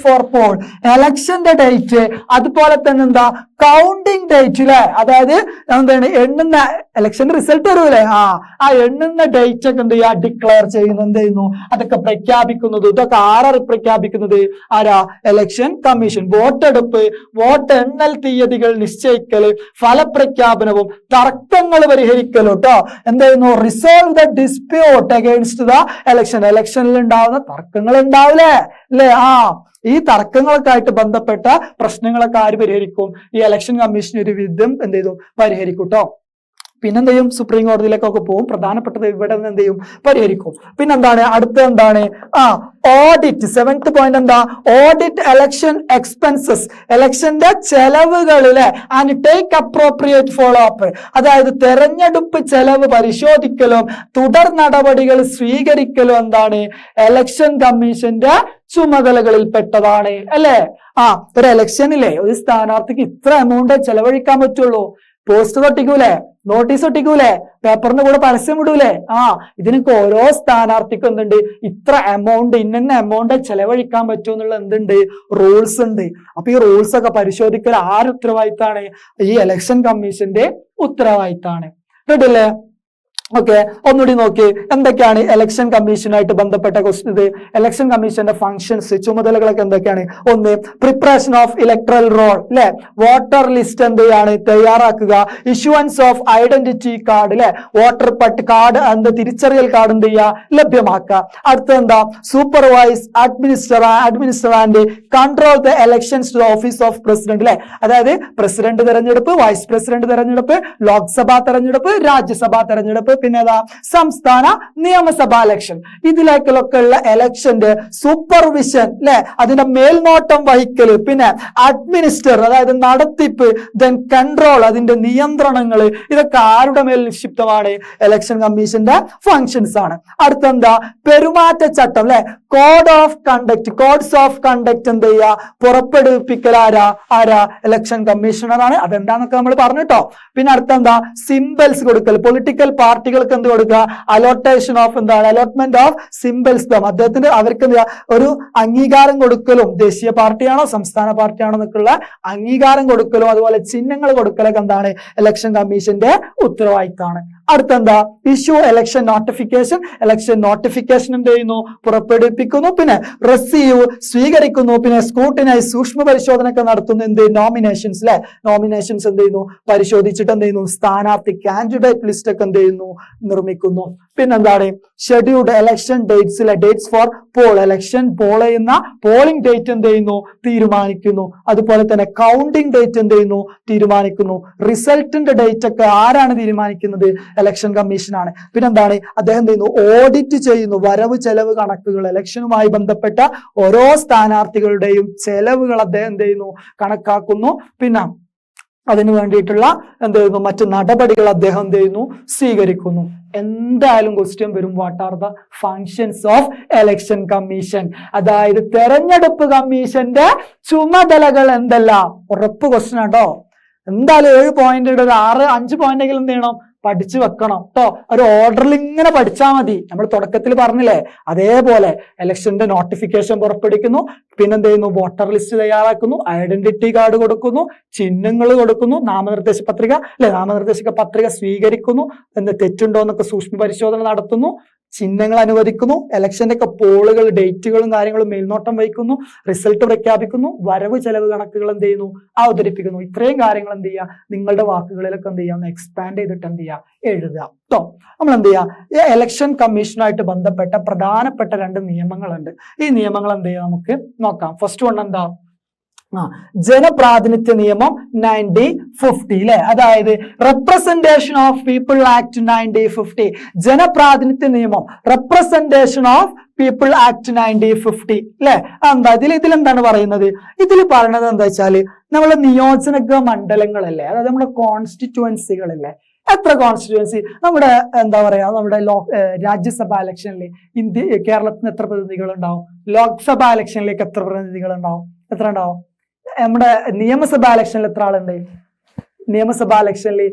for poll. ഇലക്ഷന്റെ ഡേറ്റ്, അതുപോലെ തന്നെ എന്താ? കൗണ്ടിങ് ഡേറ്റ് അല്ലെ. അതായത് എന്താണ്? എണ്ണുന്ന ഇലക്ഷന്റെ റിസൾട്ട് വരൂലേ? ആ എണ്ണുന്ന ഡേറ്റ് ഒക്കെ എന്ത് ചെയ്യുക? ഡിക്ലെയർ ചെയ്യുന്നു. എന്ത് ചെയ്യുന്നു? അതൊക്കെ പ്രഖ്യാപിക്കുന്നത്. ഇതൊക്കെ ആരാണ് പ്രഖ്യാപിക്കുന്നത്? Election commission. വോട്ടെടുപ്പ്, വോട്ടെണ്ണൽ തീയതികൾ നിശ്ചയിക്കല്, ഫലപ്രഖ്യാപനവും തർക്കങ്ങൾ പരിഹരിക്കലും കേട്ടോ. എന്ത് ചെയ്യുന്നു? Resolve the dispute against the ഇലക്ഷനിൽ ഉണ്ടാവുന്ന തർക്കങ്ങൾ ഉണ്ടാവില്ലേ അല്ലേ? ഈ തർക്കങ്ങളൊക്കെ ആയിട്ട് ബന്ധപ്പെട്ട പ്രശ്നങ്ങളൊക്കെ ആര് പരിഹരിക്കും? ഈ ഇലക്ഷൻ കമ്മീഷൻ ഒരു വിധം എന്ത് ചെയ്തു? പരിഹരിക്കും കേട്ടോ. പിന്നെന്ത് ചെയ്യും? സുപ്രീം കോടതിയിലേക്കൊക്കെ പോകും. പ്രധാനപ്പെട്ടത് ഇവിടെ നിന്ന് എന്ത് ചെയ്യും? പരിഹരിക്കും. പിന്നെന്താണ്? അടുത്ത ഓഡിറ്റ്. 7th പോയിന്റ് എന്താ? Audit election expenses. ഇലക്ഷന്റെ ചെലവുകളിലെ and take appropriate follow up. അതായത് തെരഞ്ഞെടുപ്പ് ചെലവ് പരിശോധിക്കലും തുടർ നടപടികൾ സ്വീകരിക്കലും എന്താണ്? ഇലക്ഷൻ കമ്മീഷന്റെ ചുമതലകളിൽ പെട്ടതാണ് അല്ലെ. ഒരു ഇലക്ഷനിലെ ഒരു സ്ഥാനാർത്ഥിക്ക് ഇത്ര എമൗണ്ട് ചെലവഴിക്കാൻ പറ്റുള്ളൂ. പോസ്റ്റർ ഒട്ടിക്കൂലേ, നോട്ടീസ് ഒട്ടിക്കൂലേ, പേപ്പറിന്റെ കൂടെ പരസ്യം ഇടൂലേ? ഇതിനൊക്കെ ഓരോ സ്ഥാനാർത്ഥിക്കും എന്തുണ്ട്, ഇത്ര എമൗണ്ട്, ഇന്ന എമൗണ്ട് ചെലവഴിക്കാൻ പറ്റും എന്നുള്ള എന്തുണ്ട്, റൂൾസ് ഉണ്ട്. അപ്പൊ ഈ റൂൾസ് ഒക്കെ പരിശോധിക്കൽ ആര് ഉത്തരവാദിത്താണ്? ഈ ഇലക്ഷൻ കമ്മീഷന്റെ ഉത്തരവാദിത്താണ്. കേട്ടില്ലേ? ഓക്കെ, ഒന്നുകൂടി നോക്കി എന്തൊക്കെയാണ് ഇലക്ഷൻ കമ്മീഷനായിട്ട് ബന്ധപ്പെട്ട ക്വസ്റ്റ്യൻ. ഇത് ഇലക്ഷൻ കമ്മീഷന്റെ ഫംഗ്ഷൻസ്, ചുമതലകളൊക്കെ എന്തൊക്കെയാണ്? ഒന്ന്, പ്രിപ്പറേഷൻ ഓഫ് ഇലക്ട്രൽ റോൾ, അല്ലെ, വോട്ടർ ലിസ്റ്റ് എന്ത് ചെയ്യാണ്, തയ്യാറാക്കുക. ഇഷ്യൂവൻസ് ഓഫ് ഐഡന്റിറ്റി കാർഡ്, അല്ലെ, വോട്ടർ കാർഡ്, തിരിച്ചറിയൽ കാർഡ് എന്ത് ചെയ്യുക, ലഭ്യമാക്കുക. അടുത്ത എന്താ, supervise, administer and control the elections to office of president, അല്ലെ, അതായത് പ്രസിഡന്റ് തെരഞ്ഞെടുപ്പ്, വൈസ് പ്രസിഡന്റ് തെരഞ്ഞെടുപ്പ്, ലോക്സഭാ തെരഞ്ഞെടുപ്പ്, രാജ്യസഭാ തെരഞ്ഞെടുപ്പ്, പിന്നെ സംസ്ഥാന നിയമസഭാ ഇലക്ഷൻ. ഇതിലേക്കൊക്കെ ഉള്ള ഇലക്ഷന്റെ സൂപ്പർവിഷൻ, അല്ലെ, അതിന്റെ മേൽനോട്ടം വഹിക്കല്, പിന്നെ അഡ്മിനിസ്റ്റർ അതായത് നടത്തിപ്പ്, ദെൻ കൺട്രോൾ അതിന്റെ നിയന്ത്രണങ്ങൾ, ഇതൊക്കെ ആരുടെ മേൽ നിക്ഷിപ്തമാണ്? ഇലക്ഷൻ കമ്മീഷന്റെ ഫങ്ഷൻസ് ആണ്. അടുത്തെന്താ, പെരുമാറ്റച്ചട്ടം, അല്ലെ, കോഡ്സ് ഓഫ് കണ്ടക്ട് എന്ത് ചെയ്യുക, പുറപ്പെടുവിപ്പിക്കൽ ആരാ? ഇലക്ഷൻ കമ്മീഷണറാണ്. അതെന്താന്നൊക്കെ നമ്മൾ പറഞ്ഞിട്ടോ. പിന്നെ അടുത്തെന്താ, സിംബൽസ് കൊടുക്കൽ, പൊളിറ്റിക്കൽ പാർട്ടികൾക്ക് എന്ത് കൊടുക്കുക, അലോട്ട്മെന്റ് ഓഫ് സിംബൽസ്. അദ്ദേഹത്തിന്റെ അവർക്ക് ഒരു അംഗീകാരം കൊടുക്കലും, ദേശീയ പാർട്ടിയാണോ സംസ്ഥാന പാർട്ടിയാണോ എന്നൊക്കെയുള്ള അംഗീകാരം കൊടുക്കലും അതുപോലെ ചിഹ്നങ്ങൾ കൊടുക്കലൊക്കെ എന്താണ്, ഇലക്ഷൻ കമ്മീഷന്റെ ഉത്തരവാദിത്തമാണ്. അടുത്തെന്താ, ഇഷ്യൂ ഇലക്ഷൻ നോട്ടിഫിക്കേഷൻ എന്ത് ചെയ്യുന്നു, പുറപ്പെടുവിപ്പിക്കുന്നു. പിന്നെ റിസീവ് സ്വീകരിക്കുന്നു. പിന്നെ സ്ക്രൂട്ടിനൈസ് സൂക്ഷ്മ പരിശോധന ഒക്കെ നടത്തുന്നു. എന്ത്, നോമിനേഷൻസ്, അല്ലെ, നോമിനേഷൻസ് എന്ത് ചെയ്യുന്നു, പരിശോധിച്ചിട്ട് എന്ത് ചെയ്യുന്നു, സ്ഥാനാർത്ഥി കാൻഡിഡേറ്റ് ലിസ്റ്റ് ഒക്കെ എന്ത് ചെയ്യുന്നു, നിർമ്മിക്കുന്നു. പിന്നെന്താണ്, scheduled election dates for poll, election poll ചെയ്യുന്ന പോളിംഗ് ഡേറ്റ് എന്ത് ചെയ്യുന്നു, തീരുമാനിക്കുന്നു. അതുപോലെ തന്നെ കൗണ്ടിംഗ് ഡേറ്റ് എന്ത് ചെയ്യുന്നു, തീരുമാനിക്കുന്നു. റിസൾട്ടിന്റെ ഡേറ്റ് ഒക്കെ ആരാണ് തീരുമാനിക്കുന്നത്? ഇലക്ഷൻ കമ്മീഷനാണ്. പിന്നെന്താണ്, അദ്ദേഹം എന്ത് ചെയ്യുന്നു, ഓഡിറ്റ് ചെയ്യുന്നു. വരവ് ചെലവ് കണക്കുകൾ, ഇലക്ഷനുമായി ബന്ധപ്പെട്ട ഓരോ സ്ഥാനാർത്ഥികളുടെയും ചെലവുകൾ അദ്ദേഹം എന്ത് ചെയ്യുന്നു, കണക്കാക്കുന്നു. പിന്നെ അതിനു വേണ്ടിയിട്ടുള്ള എന്ത് ചെയ്യുന്നു, മറ്റു നടപടികൾ അദ്ദേഹം എന്ത് ചെയ്യുന്നു, സ്വീകരിക്കുന്നു. എന്തായാലും ക്വസ്റ്റ്യൻ വരും, what are the functions of election commission, അതായത് തെരഞ്ഞെടുപ്പ് കമ്മീഷന്റെ ചുമതലകൾ എന്തെല്ലാം? ഉറപ്പ് ക്വസ്റ്റ്യൻ ആട്ടോ. എന്തായാലും 7 പോയിന്റ്, ഒരു 5 പോയിന്റെങ്കിലും എന്ത് ചെയ്യണം, പഠിച്ചു വെക്കണം കേട്ടോ. ഒരു ഓർഡറിൽ ഇങ്ങനെ പഠിച്ചാൽ മതി. നമ്മൾ തുടക്കത്തിൽ പറഞ്ഞില്ലേ, അതേപോലെ ഇലക്ഷന്റെ നോട്ടിഫിക്കേഷൻ പുറപ്പെടുവിക്കുന്നു, പിന്നെന്ത് ചെയ്യുന്നു, വോട്ടർ ലിസ്റ്റ് തയ്യാറാക്കുന്നു, ഐഡന്റിറ്റി കാർഡ് കൊടുക്കുന്നു, ചിഹ്നങ്ങൾ കൊടുക്കുന്നു, നാമനിർദ്ദേശ പത്രിക സ്വീകരിക്കുന്നു, തെറ്റുണ്ടോ എന്നൊക്കെ സൂക്ഷ്മ പരിശോധന നടത്തുന്നു, ചിഹ്നങ്ങൾ അനുവദിക്കുന്നു, ഇലക്ഷന്റെ ഒക്കെ പോളുകൾ, ഡേറ്റുകളും കാര്യങ്ങളും മേൽനോട്ടം വഹിക്കുന്നു, റിസൾട്ട് പ്രഖ്യാപിക്കുന്നു, വരവ് ചെലവ് കണക്കുകൾ എന്ത് ചെയ്യുന്നു, അവതരിപ്പിക്കുന്നു. ഇത്രയും കാര്യങ്ങൾ എന്ത് ചെയ്യുക, നിങ്ങളുടെ വാക്കുകളിലൊക്കെ എന്ത് ചെയ്യാം, എക്സ്പാൻഡ് ചെയ്തിട്ട് എന്ത് ചെയ്യുക, എഴുതുക കേട്ടോ. നമ്മൾ എന്ത് ചെയ്യുക, ഇലക്ഷൻ കമ്മീഷനുമായിട്ട് ബന്ധപ്പെട്ട പ്രധാനപ്പെട്ട 2 നിയമങ്ങളുണ്ട്. ഈ നിയമങ്ങൾ എന്ത് ചെയ്യുക, നമുക്ക് നോക്കാം. ഫസ്റ്റ് വൺ എന്താ, ജനപ്രാതിനിധ്യ നിയമം 1950, അല്ലെ, അതായത് റെപ്രസെന്റേഷൻ ഓഫ് പീപ്പിൾ ആക്ട് 1950. ജനപ്രാതിനിധ്യ നിയമം, റെപ്രസെന്റേഷൻ ഓഫ് പീപ്പിൾ ആക്ട് 1950, അല്ലെ. എന്താ ഇതിലെന്താണ് പറയുന്നത്? ഇതിൽ പറയുന്നത് എന്താ വെച്ചാല്, നമ്മളെ നിയോജക മണ്ഡലങ്ങളല്ലേ, അതായത് നമ്മുടെ കോൺസ്റ്റിറ്റ്യുവൻസികളല്ലേ. എത്ര കോൺസ്റ്റിറ്റ്യുവൻസി, നമ്മുടെ എന്താ പറയാ, നമ്മുടെ രാജ്യസഭാ ഇലക്ഷനിൽ കേരളത്തിന് എത്ര പ്രതിനിധികൾ ഉണ്ടാവും? ലോക്സഭാ ഇലക്ഷനിലേക്ക് എത്ര പ്രതിനിധികൾ ഉണ്ടാവും? എത്ര ഉണ്ടാവും? നമ്മുടെ നിയമസഭാ ഇലക്ഷനിൽ എത്ര ആളുണ്ട്? നിയമസഭാ ഇലക്ഷനിൽ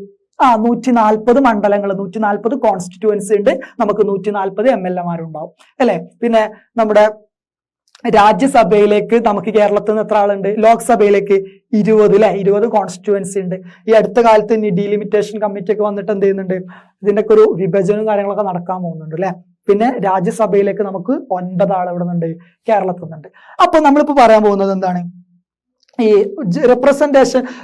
140 മണ്ഡലങ്ങൾ, 140 കോൺസ്റ്റിറ്റ്യുവൻസി ഉണ്ട്. നമുക്ക് 140 MLA മാരുണ്ടാവും, അല്ലെ. പിന്നെ നമ്മുടെ രാജ്യസഭയിലേക്ക് നമുക്ക് കേരളത്തിൽ നിന്ന് എത്ര ആളുണ്ട്? ലോക്സഭയിലേക്ക് 20, അല്ലെ, 20 കോൺസ്റ്റിറ്റ്യുവൻസി ഉണ്ട്. ഈ അടുത്ത കാലത്ത് ഡീലിമിറ്റേഷൻ കമ്മിറ്റി ഒക്കെ വന്നിട്ട് എന്ത് ചെയ്യുന്നുണ്ട്, ഇതിന്റെ ഒക്കെ ഒരു വിഭജനവും കാര്യങ്ങളൊക്കെ നടക്കാൻ പോകുന്നുണ്ട്, അല്ലെ. പിന്നെ രാജ്യസഭയിലേക്ക് നമുക്ക് 9 ആൾ എവിടെ നിന്നുണ്ട്? കേരളത്തിൽ നിന്നുണ്ട്. അപ്പൊ നമ്മളിപ്പോ പറയാൻ പോകുന്നത് എന്താണ്, ഈ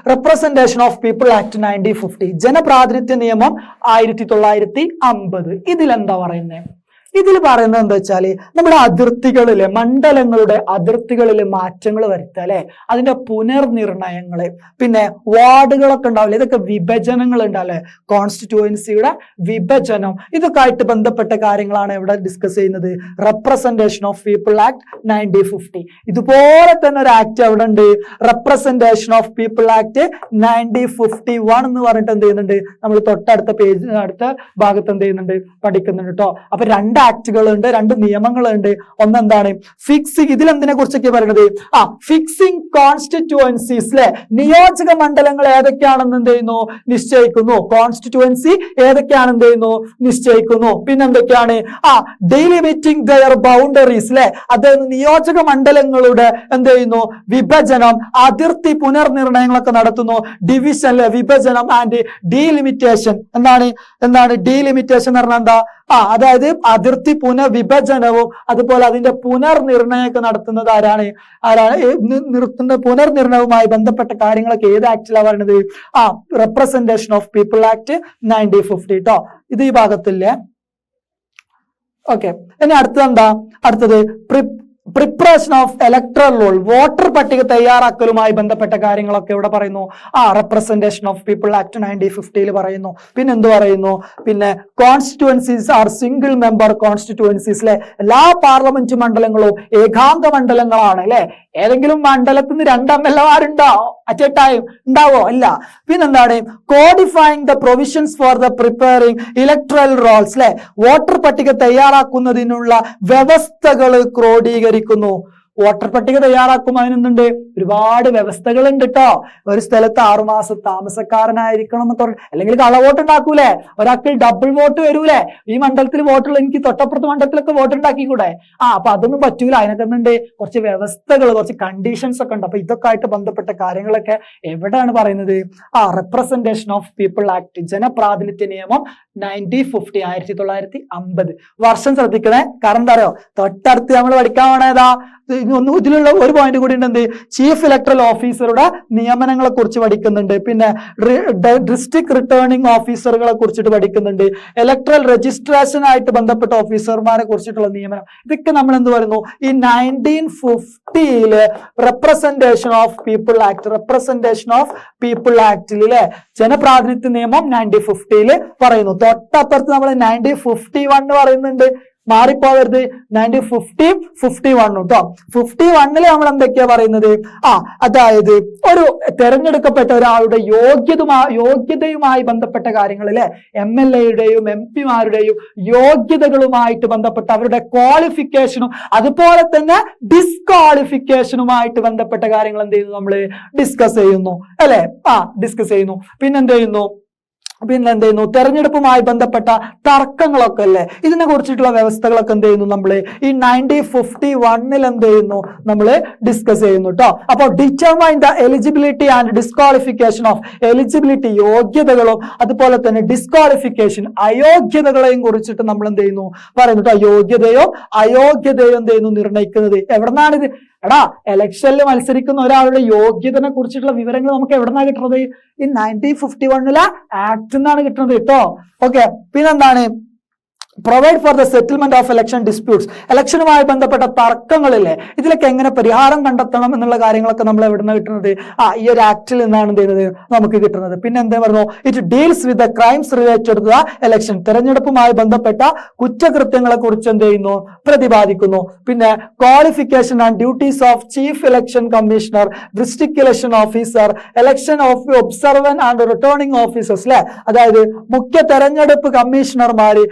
റെപ്രസെന്റേഷൻ ഓഫ് പീപ്പിൾ ആക്ട് 1950, ജനപ്രാതിനിധ്യ നിയമം 1950. ഇതിലെന്താ പറയുന്നത്? ഇതിൽ പറയുന്നത് എന്താ വെച്ചാല്, നമ്മുടെ അതിർത്തികളിലെ, മണ്ഡലങ്ങളുടെ അതിർത്തികളിലെ മാറ്റങ്ങൾ വരുത്തുക, അല്ലെ, അതിന്റെ പുനർനിർണയങ്ങള്, പിന്നെ വാർഡുകളൊക്കെ ഉണ്ടാവില്ലേ, ഇതൊക്കെ വിഭജനങ്ങൾ ഉണ്ടാവില്ലേ, കോൺസ്റ്റിറ്റ്യുവൻസിയുടെ വിഭജനം, ഇതൊക്കെ ആയിട്ട് ബന്ധപ്പെട്ട കാര്യങ്ങളാണ് ഇവിടെ ഡിസ്കസ് ചെയ്യുന്നത്. Representation of people act 1950. ഇതുപോലെ തന്നെ ഒരു ആക്ട് അവിടെ ഉണ്ട്, റെപ്രസെന്റേഷൻ ഓഫ് പീപ്പിൾ ആക്ട് 1951 എന്ന് പറഞ്ഞിട്ട് എന്ത് ചെയ്യുന്നുണ്ട്, നമ്മൾ തൊട്ടടുത്ത പേജ്, അടുത്ത ഭാഗത്ത് എന്ത് ചെയ്യുന്നുണ്ട്, പഠിക്കുന്നുണ്ട് കേട്ടോ. അപ്പൊ 2 ആക്ടുകളുണ്ട്, 2 നിയമങ്ങളുണ്ട്. ഒന്നെന്താണ് ഫിക്സിംഗ്, ഇതിലെന്തിനെ കുറിച്ചൊക്കെ പറയുന്നത്? ഫിക്സിംഗ് കോൺസ്റ്റിറ്റ്യുവൻസീസ് അല്ലെ, നിയോജക മണ്ഡലങ്ങൾ ഏതൊക്കെയാണെന്ന് എന്ത് ചെയ്യുന്നു? നിശ്ചയിക്കുന്നു. കോൺസ്റ്റിറ്റ്യുവൻസി ഏതൊക്കെയാണ് എന്ത് ചെയ്യുന്നു? നിശ്ചയിക്കുന്നു. പിന്നെന്തൊക്കെയാണ്? ഡെലിമിറ്റിംഗ് ദയർ ബൗണ്ടറീസ് അല്ലെ, അതായത് നിയോജക മണ്ഡലങ്ങളുടെ എന്ത് ചെയ്യുന്നു? വിഭജനം, അതിർത്തി പുനർനിർണയങ്ങളൊക്കെ നടത്തുന്നു. ഡിവിഷൻ അല്ലെ, വിഭജനം ആൻഡ് ഡീലിമിറ്റേഷൻ. എന്താണ് ഡീലിമിറ്റേഷൻ എന്ന് പറഞ്ഞാൽ എന്താ? അതായത് അതിർത്തി പുനർവിഭജനവും അതുപോലെ അതിന്റെ പുനർനിർണയമൊക്കെ നടത്തുന്നത് ആരാണ്? പുനർനിർണയവുമായി ബന്ധപ്പെട്ട കാര്യങ്ങളൊക്കെ ഏത് ആക്ടിലാണ് പറയുന്നത്? റെപ്രസെന്റേഷൻ ഓഫ് പീപ്പിൾ ആക്ട് 1950 കേട്ടോ. ഇത് ഈ ഭാഗത്തില്ലേ. ഓക്കെ, ഇനി അടുത്തത് preparation of electoral role, voter പട്ടിക തയ്യാറാക്കലുമായി ബന്ധപ്പെട്ട കാര്യങ്ങളൊക്കെ ഇവിടെ പറയുന്നു. റെപ്രസെന്റേഷൻ ഓഫ് പീപ്പിൾ ആക്ട് 1950 പറയുന്നു. പിന്നെ എന്ത് പറയുന്നു? പിന്നെ constituencies are single member constituencies അല്ലെ, എല്ലാ പാർലമെന്റ് മണ്ഡലങ്ങളും ഏകാംഗ മണ്ഡലങ്ങളാണ് അല്ലെ. ഏതെങ്കിലും മണ്ഡലത്തിൽ നിന്ന് 2 MLA അറ്റ് എ ടൈം ഉണ്ടാവോ? അല്ല. പിന്നെന്താണ്? Codifying the provisions for the preparing electoral rolls അല്ലെ, വോട്ടർ പട്ടിക തയ്യാറാക്കുന്നതിനുള്ള വ്യവസ്ഥകൾ ക്രോഡീകരിക്കുന്നു. വോട്ടർ പട്ടിക തയ്യാറാക്കുമ്പോൾ അതിനെന്തുണ്ട്? ഒരുപാട് വ്യവസ്ഥകളുണ്ട് കേട്ടോ. ഒരു സ്ഥലത്ത് 6 മാസം താമസക്കാരനായിരിക്കണം എന്ന് പറഞ്ഞു, അല്ലെങ്കിൽ കളവോട്ട് ഉണ്ടാക്കൂലേ, ഒരാൾക്ക് ഡബിൾ വോട്ട് വരൂലേ, ഈ മണ്ഡലത്തിൽ വോട്ടുള്ള എനിക്ക് തൊട്ടപ്പുറത്ത് മണ്ഡലത്തിലൊക്കെ വോട്ട് ഉണ്ടാക്കിക്കൂടെ? അപ്പൊ അതൊന്നും പറ്റൂല. അതിനൊക്കെ എന്തുണ്ട്? കുറച്ച് വ്യവസ്ഥകൾ, കുറച്ച് കണ്ടീഷൻസ് ഒക്കെ ഉണ്ട്. അപ്പൊ ഇതൊക്കെ ആയിട്ട് ബന്ധപ്പെട്ട കാര്യങ്ങളൊക്കെ എവിടെയാണ് പറയുന്നത്? റെപ്രസെന്റേഷൻ ഓഫ് പീപ്പിൾ ആക്ട്, ജനപ്രാതിനിധ്യ നിയമം 1950, 1950. വർഷം ശ്രദ്ധിക്കണേ. കാരണം എന്താ അറിയോ, തൊട്ടടുത്ത് നമ്മൾ പഠിക്കാൻ പോണേതാ? ഇതിലുള്ള ഒരു പോയിന്റ് കൂടി ഉണ്ട്. ചീഫ് ഇലക്ട്രൽ ഓഫീസറുടെ നിയമനങ്ങളെ കുറിച്ച് പഠിക്കുന്നുണ്ട്. പിന്നെ ഡിസ്ട്രിക്ട് റിട്ടേണിംഗ് ഓഫീസറുകളെ കുറിച്ചിട്ട് പഠിക്കുന്നുണ്ട്. ഇലക്ട്രൽ രജിസ്ട്രേഷൻ ആയിട്ട് ബന്ധപ്പെട്ട ഓഫീസർമാരെ കുറിച്ചിട്ടുള്ള നിയമനം. ഇതൊക്കെ നമ്മൾ എന്ത് പറയുന്നു? ഈ 1950 റെപ്രസെന്റേഷൻ ഓഫ് പീപ്പിൾ ആക്ടിലെ ജനപ്രാതിനിധ്യ നിയമം 1950 പറയുന്നു. തൊട്ടപ്പുറത്ത് നമ്മൾ 1951 പറയുന്നുണ്ട്. മാറിപ്പോവരുത്. 1950, 51 കേട്ടോ. 51 നമ്മൾ എന്തൊക്കെയാ പറയുന്നത്? അതായത് ഒരു തെരഞ്ഞെടുക്കപ്പെട്ട ഒരാളുടെ യോഗ്യതയുമായി ബന്ധപ്പെട്ട കാര്യങ്ങൾ അല്ലെ, MLA-യുടെയും MP-മാരുടെയും യോഗ്യതകളുമായിട്ട് ബന്ധപ്പെട്ട അവരുടെ ക്വാളിഫിക്കേഷനും അതുപോലെ തന്നെ ഡിസ്ക്വാളിഫിക്കേഷനുമായിട്ട് ബന്ധപ്പെട്ട കാര്യങ്ങൾ എന്ത് ചെയ്യുന്നു? നമ്മൾ ഡിസ്കസ് ചെയ്യുന്നു അല്ലെ. ഡിസ്കസ് ചെയ്യുന്നു. പിന്നെന്ത് ചെയ്യുന്നു? തെരഞ്ഞെടുപ്പുമായി ബന്ധപ്പെട്ട തർക്കങ്ങളൊക്കെ അല്ലേ, ഇതിനെ കുറിച്ചിട്ടുള്ള വ്യവസ്ഥകളൊക്കെ എന്ത് ചെയ്യുന്നു? നമ്മൾ ഈ 1951 എന്ത് ചെയ്യുന്നു? നമ്മൾ ഡിസ്കസ് ചെയ്യുന്നു കേട്ടോ. അപ്പൊ determine the eligibility and disqualification of, eligibility യോഗ്യതകളും അതുപോലെ തന്നെ ഡിസ്ക്വാളിഫിക്കേഷൻ അയോഗ്യതകളെയും കുറിച്ചിട്ട് നമ്മൾ എന്ത് ചെയ്യുന്നു? പറയുന്നു കേട്ടോ. യോഗ്യതയോ അയോഗ്യതയോ എന്ത് ചെയ്യുന്നു? നിർണ്ണയിക്കുന്നത് എവിടെന്നാണിത്? എടാ, ഇലക്ഷനിൽ മത്സരിക്കുന്ന ഒരാളുടെ യോഗ്യതനെ കുറിച്ചിട്ടുള്ള വിവരങ്ങൾ നമുക്ക് എവിടെന്നാ കിട്ടുന്നത്? ഈ 1951 ആക്ട് എന്നാണ് കിട്ടുന്നത് കേട്ടോ. ഓക്കെ, പിന്നെന്താണ്? Provide for the settlement of election disputes, ഇലക്ഷനുമായി ബന്ധപ്പെട്ട തർക്കങ്ങളില്ലേ, ഇതിലൊക്കെ എങ്ങനെ പരിഹാരം കണ്ടെത്തണം എന്നുള്ള കാര്യങ്ങളൊക്കെ നമ്മൾ എവിടുന്ന് കിട്ടുന്നത്? ഈ ഒരു ആക്ടിൽ നിന്നാണ് എന്ത് ചെയ്യുന്നത്? നമുക്ക് കിട്ടുന്നത്. പിന്നെ എന്താ പറഞ്ഞു? It deals with the crimes related to the election, തെരഞ്ഞെടുപ്പുമായി ബന്ധപ്പെട്ട കുറ്റകൃത്യങ്ങളെ കുറിച്ച് എന്ത് ചെയ്യുന്നു? പ്രതിപാദിക്കുന്നു. പിന്നെ qualification and duties of chief election commissioner, district election officer, election observer and returning officers അല്ലെ, അതായത് മുഖ്യ തെരഞ്ഞെടുപ്പ് കമ്മീഷണർമാര്,